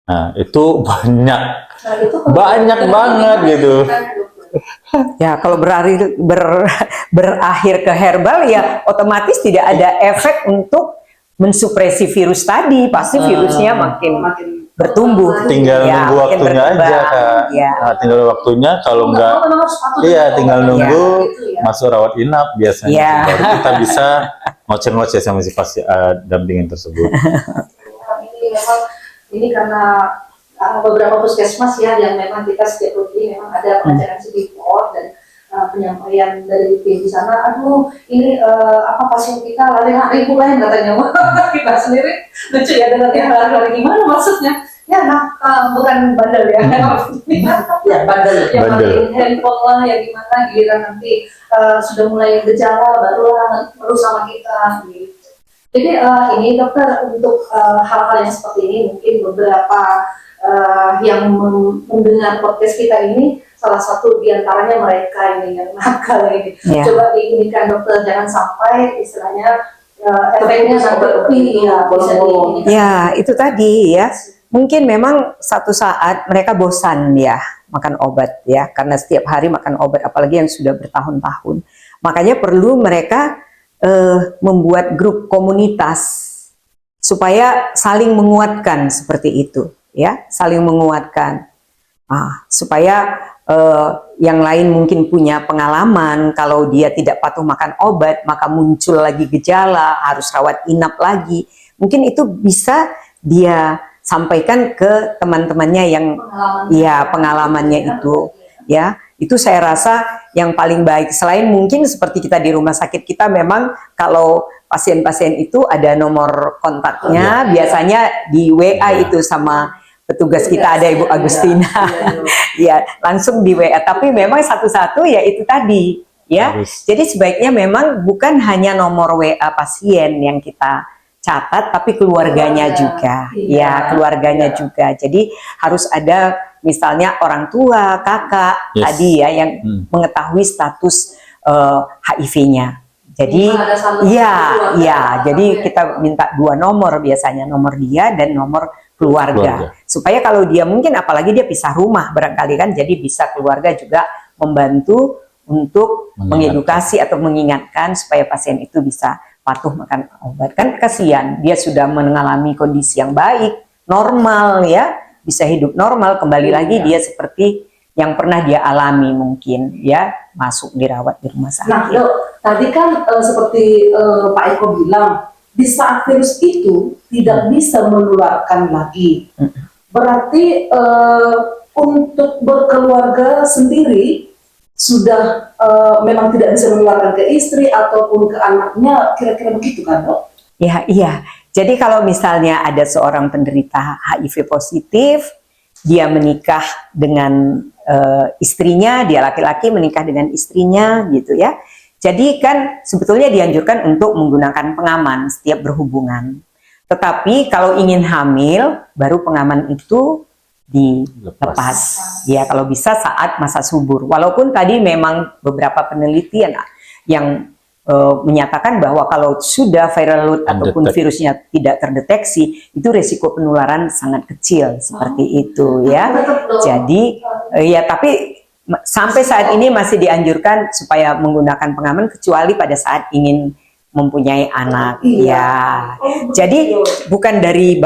Nah, itu banyak banget gitu. Ya, kalau berakhir ke herbal ya otomatis tidak ada efek untuk mensupresi virus tadi, pasti virusnya makin bertumbuh. Tinggal ya, nunggu waktunya aja Kak. Ya. Nah, tinggal waktunya, kalau enggak tinggal nunggu masuk rawat inap biasanya. Ya. Baru kita bisa ngoceh-ngoceh sama si pasien dampingin tersebut. memang ini karena beberapa puskesmas ya yang memang kita setiap rutin memang ada pengajaran CPR dan penyampaian dari tim di sana. Aduh, ini apa pasien kita lari-lari bukan katanya. Kita sendiri lucu ya dengan yang lari-lari gimana maksudnya? Ya bukan bandel ya. Ya, bandel. Yang Bandel. matiin handphone lah, yang gimana giliran nanti sudah mulai gejala barulah baru sama kita gitu. Jadi ini dokter untuk hal-hal yang seperti ini mungkin beberapa yang mendengar podcast kita ini salah satu diantaranya mereka ini yang nakal ini. Ya. Coba diinginkan dokter jangan sampai istilahnya efeknya nanti ya bisa di Ya, itu tadi ya. Mungkin memang satu saat mereka bosan ya makan obat ya, karena setiap hari makan obat, apalagi yang sudah bertahun-tahun. Makanya perlu mereka membuat grup komunitas supaya saling menguatkan seperti itu ya, saling menguatkan. Supaya yang lain mungkin punya pengalaman kalau dia tidak patuh makan obat maka muncul lagi gejala, harus rawat inap lagi. Mungkin itu bisa dia sampaikan ke teman-temannya yang pengalamannya itu ya. Itu saya rasa yang paling baik. Selain mungkin seperti kita di rumah sakit kita memang kalau pasien-pasien itu ada nomor kontaknya, biasanya di WA itu sama petugas kita, ada Ibu Agustina, ya langsung di WA. Tapi memang satu-satu ya itu tadi, ya. Harus. Jadi sebaiknya memang bukan hanya nomor WA pasien yang kita catat, tapi keluarganya juga, ya keluarganya juga. Jadi harus ada misalnya orang tua, kakak tadi ya yang mengetahui status HIV-nya. Jadi, jadi kita minta 2 nomor biasanya, nomor dia dan nomor keluarga. Supaya kalau dia mungkin apalagi dia pisah rumah barangkali kan, jadi bisa keluarga juga membantu untuk mengedukasi atau mengingatkan supaya pasien itu bisa patuh makan obat. Kan kasihan, dia sudah mengalami kondisi yang baik, normal ya, bisa hidup normal, kembali lagi dia seperti yang pernah dia alami mungkin ya, masuk dirawat di rumah sakit. Nah, Dok, tadi kan seperti Pak Eko bilang, di saat virus itu tidak bisa menularkan lagi. Berarti untuk berkeluarga sendiri sudah memang tidak bisa menularkan ke istri ataupun ke anaknya, kira-kira begitu kan, Dok? Ya, iya. Jadi kalau misalnya ada seorang penderita HIV positif, dia menikah dengan istrinya, dia laki-laki menikah dengan istrinya gitu ya. Jadi kan sebetulnya dianjurkan untuk menggunakan pengaman setiap berhubungan. Tetapi kalau ingin hamil, baru pengaman itu dilepas. Ya, kalau bisa saat masa subur. Walaupun tadi memang beberapa penelitian yang menyatakan bahwa kalau sudah viral load ataupun virusnya tidak terdeteksi, itu resiko penularan sangat kecil seperti itu ya. Jadi ya, tapi sampai saat ini masih dianjurkan supaya menggunakan pengaman kecuali pada saat ingin mempunyai anak ya. Jadi bukan dari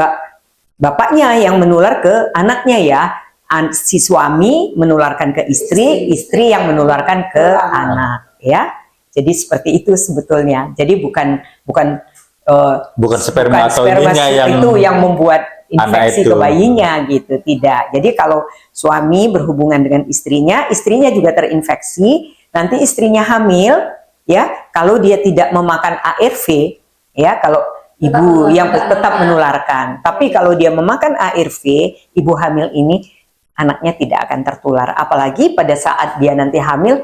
bapaknya yang menular ke anaknya ya, si suami menularkan ke istri, istri yang menularkan ke anak ya. Jadi seperti itu sebetulnya. Jadi bukan sperma atau ininya yang membuat infeksi ke bayinya gitu, tidak. Jadi kalau suami berhubungan dengan istrinya, istrinya juga terinfeksi, nanti istrinya hamil, ya. Kalau dia tidak memakan ARV, ya, kalau ibu yang tetap menularkan. Tapi kalau dia memakan ARV, ibu hamil ini anaknya tidak akan tertular. Apalagi pada saat dia nanti hamil,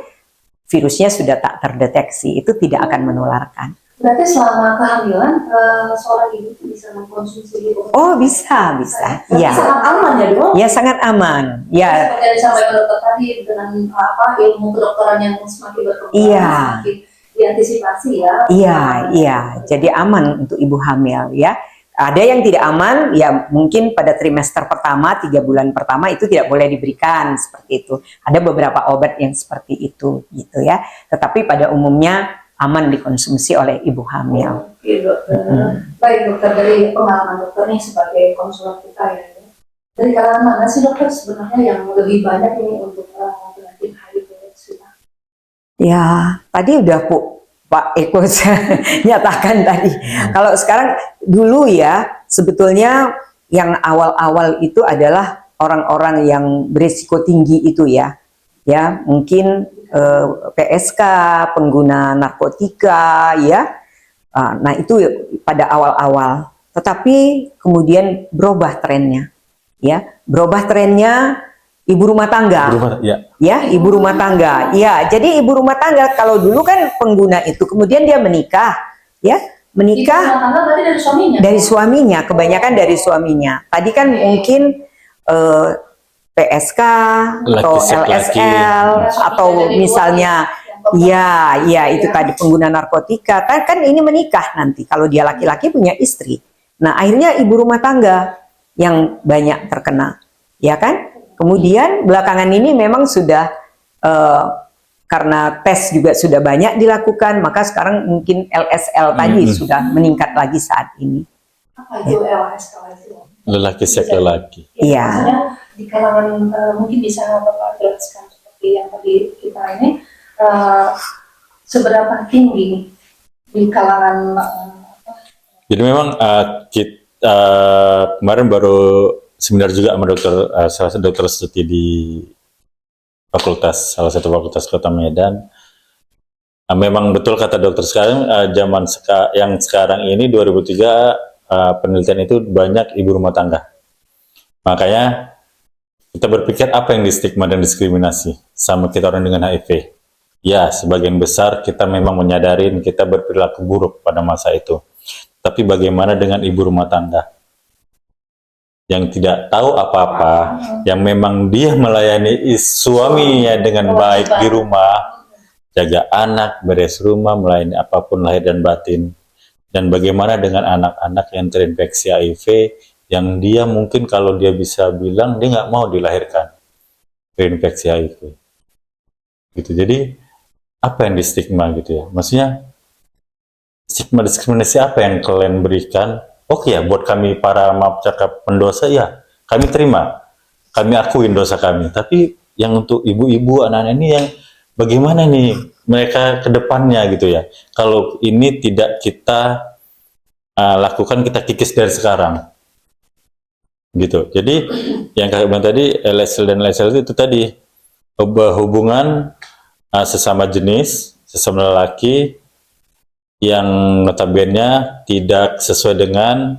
virusnya sudah tak terdeteksi, itu tidak akan menularkan. Berarti selama kehamilan seorang ibu itu bisa mengkonsumsi obat? Oh, bisa. Ya. Sangat aman ya, Dok? Ya, sangat aman. Ya. Seperti yang disampaikan dokter tadi, dengan ilmu kedokteran yang semakin berkembang, semakin diantisipasi ya. Iya. Jadi aman untuk ibu hamil ya. Ada yang tidak aman, ya mungkin pada trimester pertama, 3 bulan pertama itu tidak boleh diberikan seperti itu. Ada beberapa obat yang seperti itu, gitu ya. Tetapi pada umumnya aman dikonsumsi oleh ibu hamil. Oke, dokter. Baik, dokter, dari pengalaman dokter nih sebagai konsultan kita ya. Dari kalangan mana sih dokter sebenarnya yang lebih banyak ini untuk penyakit HIV/AIDS? Ya, tadi udah Pak Eko nyatakan tadi. Kalau sekarang dulu ya, sebetulnya yang awal-awal itu adalah orang-orang yang berisiko tinggi itu ya, mungkin PSK, pengguna narkotika, ya. Nah itu pada awal-awal. Tetapi kemudian berubah trennya, ya, ibu rumah tangga, ibu rumah tangga, ya. Jadi ibu rumah tangga kalau dulu kan pengguna itu, kemudian dia menikah, ya. Menikah dari suaminya, kebanyakan dari suaminya. Tadi kan mungkin PSK atau LSL atau misalnya ya itu tadi pengguna narkotika. Kan ini menikah nanti kalau dia laki-laki punya istri. Nah, akhirnya ibu rumah tangga yang banyak terkena, ya kan? Kemudian belakangan ini memang sudah karena tes juga sudah banyak dilakukan, maka sekarang mungkin LSL tadi sudah meningkat lagi saat ini. Apa itu LSL itu? Lelaki seks lelaki. Iya. Di kalangan mungkin bisa Bapak jelaskan seperti yang tadi kita ini seberapa tinggi di kalangan Jadi memang kita kemarin baru seminar juga sama salah satu dokter studi di salah satu fakultas Kota Medan. Memang betul kata dokter sekarang, yang sekarang ini 2003 penelitian itu banyak ibu rumah tangga. Makanya kita berpikir apa yang distigma dan diskriminasi sama kita orang dengan HIV. Ya, sebagian besar kita memang menyadarin kita berperilaku buruk pada masa itu. Tapi bagaimana dengan ibu rumah tangga yang tidak tahu apa-apa, yang memang dia melayani suaminya dengan baik di rumah, jaga anak, beres rumah, melayani apapun lahir dan batin. Dan bagaimana dengan anak-anak yang terinfeksi HIV, yang dia mungkin kalau dia bisa bilang, dia nggak mau dilahirkan terinfeksi HIV. Gitu. Jadi, apa yang distigma gitu ya? Maksudnya, stigma diskriminasi apa yang kalian berikan? Oke ya, buat kami para maaf cakap pendosa, ya, kami terima. Kami akuin dosa kami. Tapi yang untuk ibu-ibu, anak-anak ini yang bagaimana nih mereka ke depannya gitu ya. Kalau ini tidak kita lakukan, kita kikis dari sekarang. Gitu. Jadi yang kami bilang tadi, LSL dan LSL itu tadi hubungan sesama jenis, sesama lelaki, yang notabene tidak sesuai dengan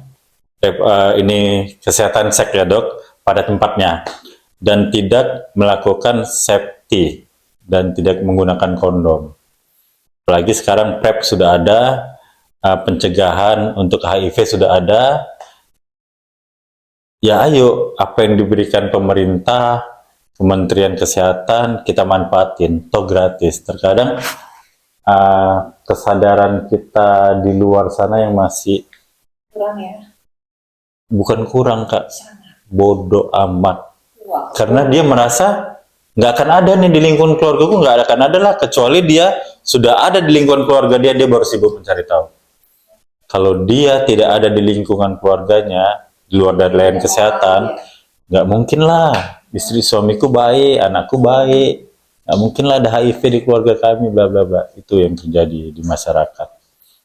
ini kesehatan seks ya dok, pada tempatnya, dan tidak melakukan safety dan tidak menggunakan kondom. Apalagi sekarang PrEP sudah ada, pencegahan untuk HIV sudah ada. Ya ayo, apa yang diberikan pemerintah, Kementerian Kesehatan, kita manfaatin, toh gratis. Terkadang kesadaran kita di luar sana yang masih kurang ya? Bukan kurang Kak, bodoh amat. Karena dia merasa nggak akan ada nih di lingkungan keluargaku, nggak akan ada lah, kecuali dia sudah ada di lingkungan keluarga dia baru sibuk mencari tahu. Kalau dia tidak ada di lingkungan keluarganya, di luar dari layanan kesehatan, nggak mungkin lah, istri suamiku baik, anakku baik, nggak mungkin lah ada HIV di keluarga kami, bla bla bla. Itu yang terjadi di masyarakat.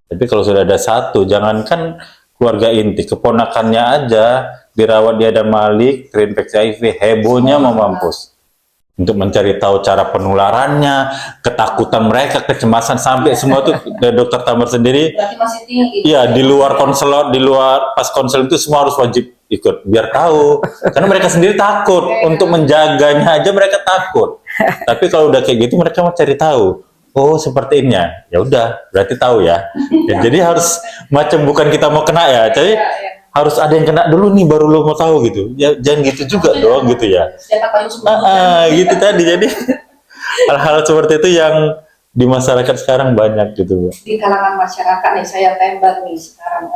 Tapi kalau sudah ada satu, jangankan keluarga inti, keponakannya aja dirawat, dia ada Malik, terinfeksi HIV, hebohnya mau mampus. Untuk mencari tahu cara penularannya, ketakutan mereka, kecemasan, sampai semua tuh dokter Tamar sendiri. Berarti masih tinggi. Iya, di luar konselor, di luar pas konseling itu semua harus wajib ikut biar tahu. Karena mereka sendiri takut, untuk menjaganya aja mereka takut. Tapi kalau udah kayak gitu mereka mau cari tahu. Oh, seperti ini ya udah, berarti tahu ya. Jadi harus macam bukan kita mau kena ya, tapi harus ada yang kena dulu nih baru lo mau tahu gitu. Ya jangan gitu juga dong gitu ya. Gitu tadi. Jadi hal-hal seperti itu yang di masyarakat sekarang banyak gitu. Di kalangan masyarakat nih, saya tembak nih sekarang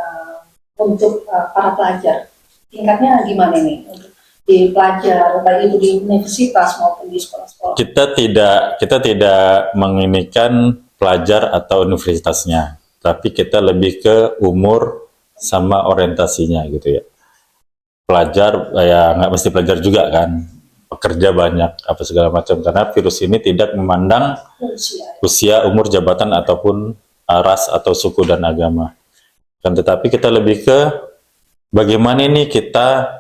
untuk para pelajar. Tingkatnya gimana nih untuk di pelajar, baik itu di universitas maupun di sekolah-sekolah? Kita tidak menginikan pelajar atau universitasnya, tapi kita lebih ke umur sama orientasinya gitu ya. Pelajar ya nggak mesti pelajar juga kan, pekerja banyak apa segala macam, karena virus ini tidak memandang usia, umur, jabatan ataupun ras atau suku dan agama. Kan tetapi kita lebih ke bagaimana ini kita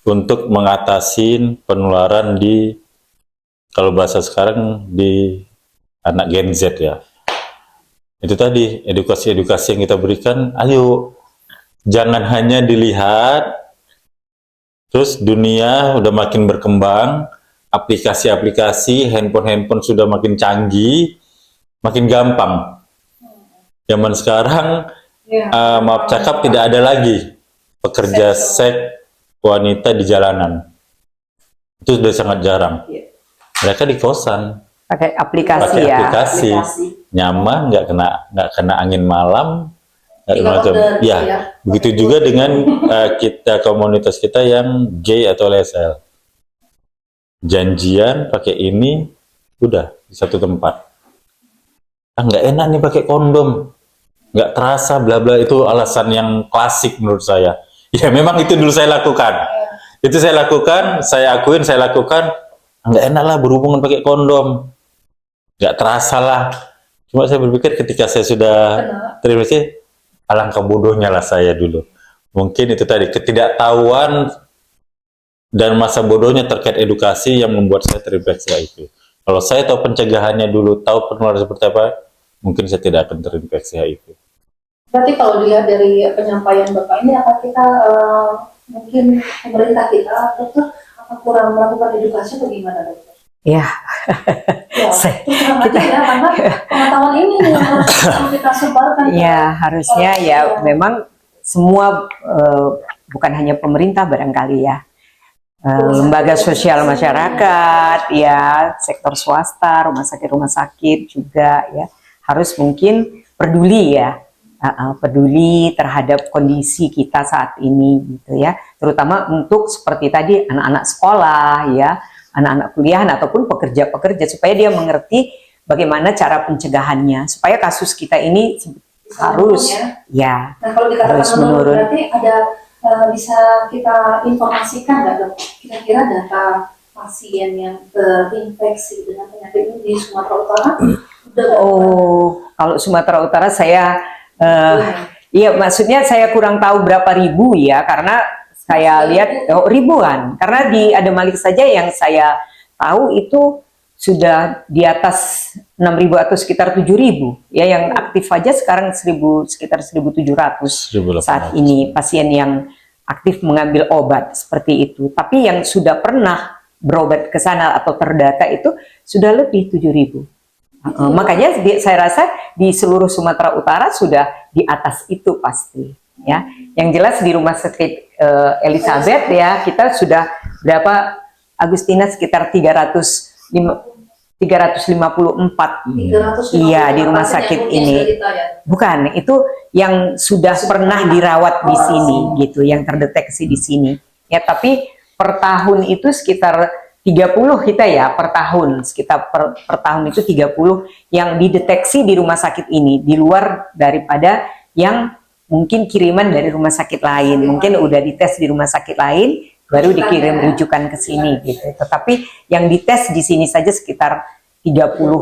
untuk mengatasi penularan di, kalau bahasa sekarang, di anak Gen Z ya. Itu tadi, edukasi-edukasi yang kita berikan, ayo, jangan hanya dilihat, terus dunia udah makin berkembang, aplikasi-aplikasi, handphone-handphone sudah makin canggih, makin gampang. Zaman sekarang, maaf cakap, tidak ada lagi pekerja seks wanita di jalanan. Itu sudah sangat jarang. Mereka di kosan, Pakai aplikasi pakai ya. aplikasi, nyaman, nggak kena angin malam, nggak Tinggal macam. order gitu Ya, ya. begitu juga dengan kita, komunitas kita yang gay atau lesel. Janjian pakai ini, udah di satu tempat. Nggak enak nih pakai kondom, nggak terasa, bla bla, itu alasan yang klasik menurut saya. Ya memang itu dulu saya lakukan. Itu saya lakukan, saya akuin, saya lakukan. Nggak enak lah berhubungan pakai kondom, nggak terasa lah. Cuma saya berpikir ketika saya sudah terinfeksi, alangkah bodohnya lah saya dulu. Mungkin itu tadi, ketidaktahuan dan masa bodohnya terkait edukasi yang membuat saya terinfeksi HIV. Kalau saya tahu pencegahannya dulu, tahu penularan seperti apa, mungkin saya tidak akan terinfeksi HIV. Berarti kalau dilihat dari penyampaian Bapak ini, apa kita mungkin pemerintah kita, dokter, apa kurang melakukan edukasi atau gimana, dokter? Ya, Ya, terus terang aja ya, karena pengetahuan ini yang harus kita sebarkan. ya harusnya ya memang semua bukan hanya pemerintah barangkali ya. Lembaga sosial masyarakat, ya sektor swasta, rumah sakit juga ya harus mungkin peduli ya. Peduli terhadap kondisi kita saat ini gitu ya, terutama untuk seperti tadi anak-anak sekolah ya, anak-anak kuliahan ataupun pekerja-pekerja, supaya dia mengerti bagaimana cara pencegahannya supaya kasus kita ini harus ya Nah, kalau dikatakan harus menurun, menurun. berarti ada bisa kita informasikan nggak, dok? Kira-kira data pasien yang terinfeksi dengan penyakit ini di Sumatera Utara? Oh, kalau Sumatera Utara saya iya, maksudnya saya kurang tahu berapa ribu ya, karena saya lihat ribuan. Karena di Adamalik saja yang saya tahu itu sudah di atas 6.000 atau sekitar 7.000 ya, yang aktif aja sekarang sekitar 1.700 saat ini pasien yang aktif mengambil obat seperti itu. Tapi yang sudah pernah berobat ke sana atau terdata itu sudah lebih 7.000. Makanya saya rasa di seluruh Sumatera Utara sudah di atas itu pasti ya. Yang jelas di rumah sakit Elizabeth ya kita sudah berapa, Agustina, sekitar 354. Iya, di rumah sakit ini. Bukan, itu yang sudah pernah dirawat di sini gitu, yang terdeteksi di sini. Ya, tapi per tahun itu sekitar 30 kita ya per tahun, sekitar per tahun itu 30 yang dideteksi di rumah sakit ini, di luar daripada yang mungkin kiriman dari rumah sakit lain, mungkin udah dites di rumah sakit lain baru dikirim rujukan ke sini gitu. Tetapi yang dites di sini saja sekitar 30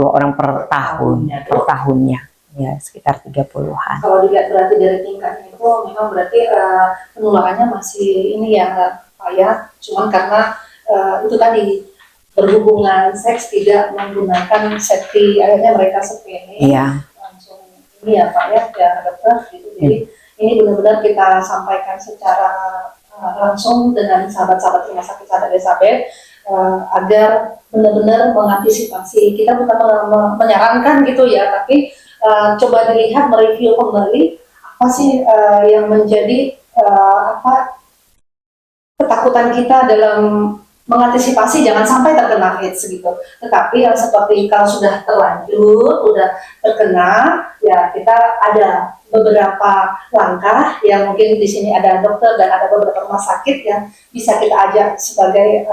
orang per tahun, per tahunnya ya, sekitar 30-an. Kalau dilihat berarti dari tingkatnya itu memang berarti penularannya masih ini ya Pak ya, cuman karena itu tadi berhubungan seks tidak menggunakan safety, akhirnya mereka sepele langsung ini ya Pak ya, dokter gitu. Jadi ini benar-benar kita sampaikan secara langsung dengan sahabat-sahabat rumah sakit Sahabat Elizabeth agar benar-benar mengantisipasi. Kita bukan menyarankan gitu ya, tapi coba dilihat, mereview kembali apa sih yang menjadi ketakutan kita dalam mengantisipasi jangan sampai terkena AIDS gitu. Tetapi yang seperti kalau sudah terlanjur, udah terkena, ya kita ada beberapa langkah yang mungkin di sini ada dokter dan ada beberapa rumah sakit yang bisa kita ajak sebagai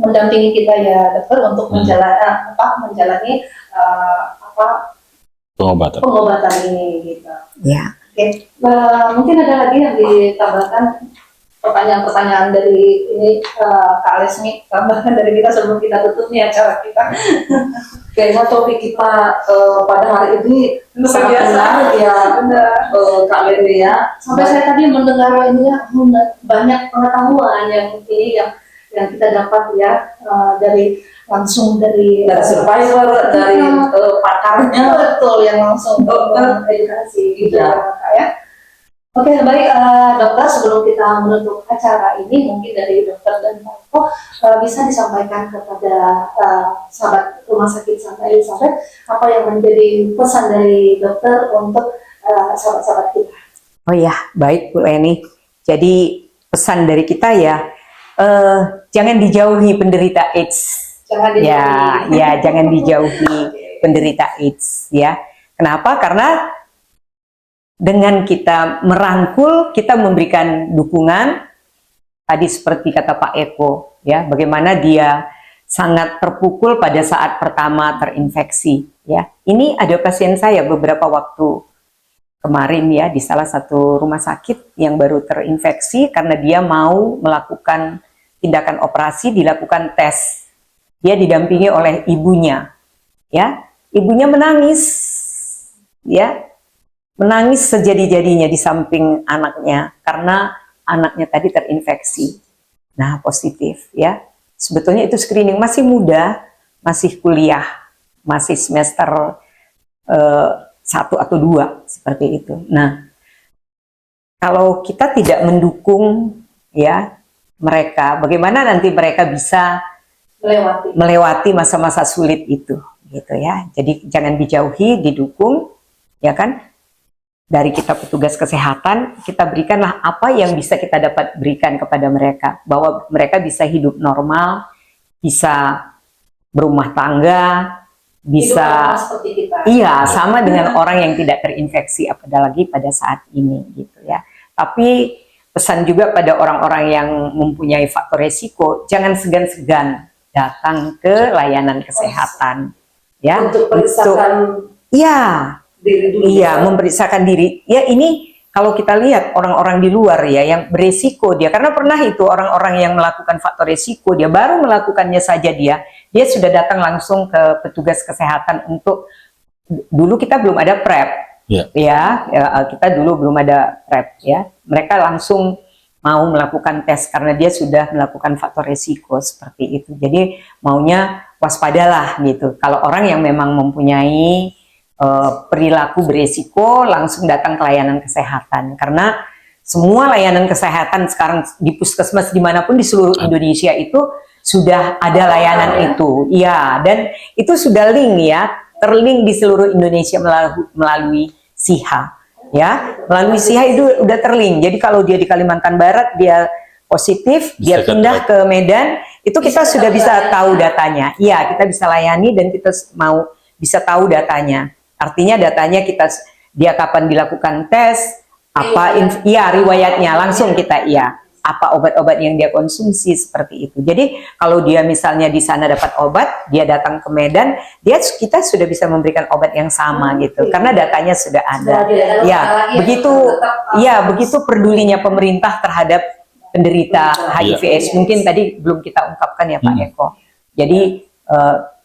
mendampingi kita ya dokter untuk menjalani pengobatan ini gitu. Ya. Oke. Mungkin ada lagi yang ditambahkan pertanyaan-pertanyaan dari ini Kak Lesmi, tambahkan dari kita sebelum kita tutup nih acara kita. Kayaknya topik kita pada hari ini sangat biasa. menarik ya, Kak Leni ya. Sampai saya tadi mendengar ini ya, banyak pengetahuan yang ini yang kita dapat ya dari langsung dari survivor, dari pakarnya. betul yang langsung edukasi gitu Ya. ya Kak ya. Oke, baik dokter, sebelum kita menutup acara ini, mungkin dari dokter dan Pak Eko bisa disampaikan kepada sahabat Rumah Sakit Santa Elizabeth apa yang menjadi pesan dari dokter untuk sahabat-sahabat kita. Oh ya, baik Bu Leni. Jadi pesan dari kita ya, jangan dijauhi penderita AIDS. Jangan Ya, jangan dijauhi penderita AIDS ya. Kenapa? Karena dengan kita merangkul, kita memberikan dukungan. Tadi seperti kata Pak Eko, ya, bagaimana dia sangat terpukul pada saat pertama terinfeksi. Ya, ini ada pasien saya beberapa waktu kemarin ya di salah satu rumah sakit yang baru terinfeksi karena dia mau melakukan tindakan operasi, dilakukan tes. Dia didampingi oleh ibunya, ya, ibunya menangis, ya. Menangis sejadi-jadinya di samping anaknya karena anaknya tadi terinfeksi. Nah, positif ya. Sebetulnya itu screening, masih muda, masih kuliah, masih semester 1 atau 2 seperti itu. Nah, kalau kita tidak mendukung ya mereka, bagaimana nanti mereka bisa melewati masa-masa sulit itu gitu ya. Jadi jangan dijauhi, didukung ya kan. Dari kita petugas kesehatan, kita berikanlah apa yang bisa kita dapat berikan kepada mereka. Bahwa mereka bisa hidup normal, bisa berumah tangga, bisa seperti kita. iya sama dengan orang yang tidak terinfeksi, apalagi pada saat ini gitu ya. Tapi pesan juga pada orang-orang yang mempunyai faktor resiko, jangan segan-segan datang ke layanan kesehatan ya. Untuk periksakan iya. diri dulu. Iya, memeriksakan diri. Ya ini kalau kita lihat orang-orang di luar ya yang beresiko dia, karena pernah itu orang-orang yang melakukan faktor resiko, dia baru melakukannya saja dia sudah datang langsung ke petugas kesehatan untuk, dulu kita belum ada PrEP. Ya, kita dulu belum ada PrEP ya. Mereka langsung mau melakukan tes karena dia sudah melakukan faktor resiko seperti itu. Jadi maunya waspadalah gitu. Kalau orang yang memang mempunyai perilaku beresiko langsung datang ke layanan kesehatan karena semua layanan kesehatan sekarang di puskesmas dimanapun di seluruh Indonesia itu sudah ada layanan itu ya, dan itu sudah link ya, terlink di seluruh Indonesia melalui SIHA ya, melalui SIHA itu udah terlink. Jadi kalau dia di Kalimantan Barat dia positif, dia pindah ke Medan, itu kita sudah bisa tahu datanya ya, kita bisa layani dan kita mau bisa tahu datanya. Artinya datanya dia kapan dilakukan tes, apa riwayatnya langsung kita apa obat-obat yang dia konsumsi seperti itu. Jadi kalau dia misalnya di sana dapat obat, dia datang ke Medan, kita sudah bisa memberikan obat yang sama gitu, karena datanya sudah ada. Begitu pedulinya pemerintah terhadap penderita HIV/AIDS. Mungkin tadi belum kita ungkapkan ya Pak Eko. Jadi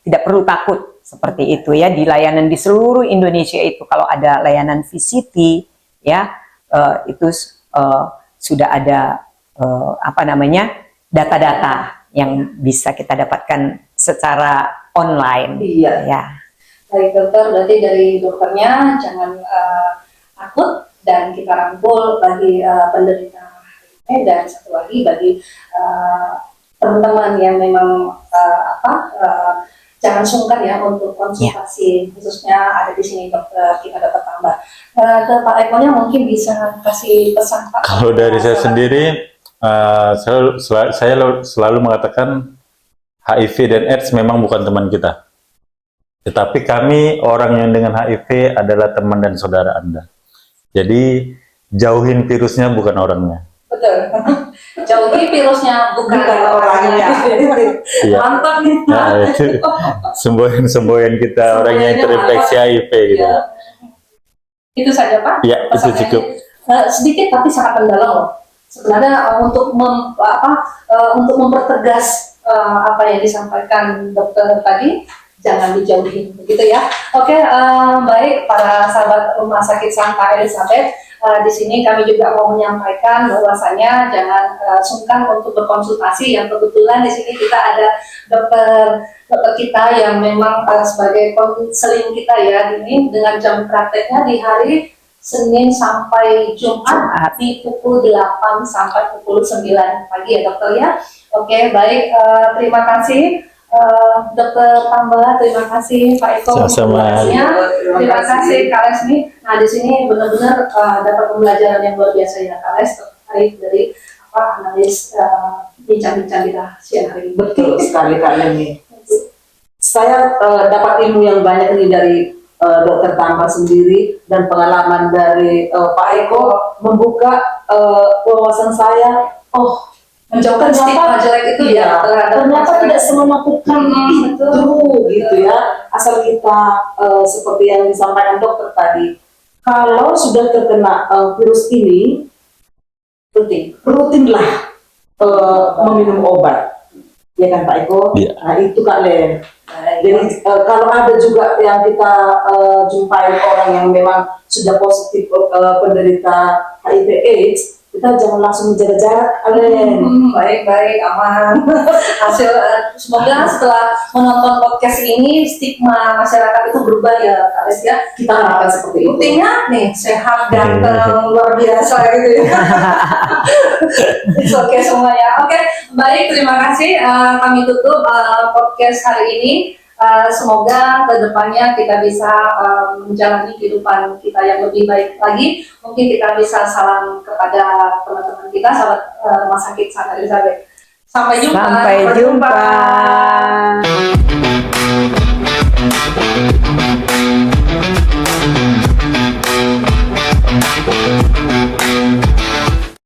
tidak perlu takut. Seperti itu ya, di layanan di seluruh Indonesia itu kalau ada layanan VCT ya itu sudah ada data-data yang bisa kita dapatkan secara online. Iya. Ya. Baik dokter, berarti dari dokternya jangan takut dan kita rangkul bagi penderita HIV dan satu lagi bagi teman-teman yang memang jangan sungkan ya untuk konsultasi, khususnya ada di sini dokter kita dapat tambah. Ke Pak Eko-nya mungkin bisa kasih pesan Pak. Kalau dari saya sendiri, saya selalu mengatakan HIV dan AIDS memang bukan teman kita. Tetapi kami orang yang dengan HIV adalah teman dan saudara Anda. Jadi jauhin virusnya bukan orangnya. Betul. Jauhi virusnya bukan orangnya. Iya. Mantap nih. Nah, itu semboyan kita orang yang terinfeksi HIV gitu. Itu saja Pak. Ya, itu cukup. Sedikit tapi sangat mendalam loh. sebenarnya untuk mempertegas apa yang disampaikan dokter tadi, jangan dijauhin, begitu ya. Oke, baik para sahabat Rumah Sakit Santa Elizabeth, di sini kami juga mau menyampaikan bahwasanya jangan sungkan untuk berkonsultasi. Yang kebetulan di sini kita ada dokter kita yang memang sebagai konseling kita ya, ini dengan jam prakteknya di hari Senin sampai Jumat di pukul 8 sampai pukul 9 pagi ya dokter ya. Oke, baik, terima kasih Dokter Tambah, terima kasih Pak Eko. Sama-sama. Terima kasih Kak Lesmi. Nah di sini benar-benar dapat pembelajaran yang luar biasa ya Kak Les terkait dari analis bincang-bincang kita siang hari ini. Betul sekali Kak Leni. Saya dapat ilmu yang banyak nih dari Dokter Tambah sendiri, dan pengalaman dari Pak Eko membuka wawasan saya. Oh, Menjauhkan stigma jelek itu ya, ternyata tidak semenakutkan itu gitu ya, asal kita seperti yang disampaikan dokter tadi, kalau sudah terkena virus ini rutinlah meminum obat, ya kan Pak Eko? Iya. Nah itu Kak Len. Jadi kalau ada juga yang kita jumpai orang yang memang sudah positif penderita HIV/AIDS, kita jangan langsung menjaga jarak, Alen. Baik, aman. Hasil semoga setelah menonton podcast ini stigma masyarakat itu berubah ya, Kak Les ya. Kita harapkan seperti itu. Buktinya nih sehat, ganteng, luar biasa gitu ya. Oke semuanya. Oke, baik, terima kasih. Kami tutup podcast hari ini. Semoga kedepannya kita bisa menjalani kehidupan kita yang lebih baik lagi. Mungkin kita bisa salam kepada teman-teman kita, sahabat Rumah Sakit Santa Elizabeth. Sampai jumpa. Sampai jumpa.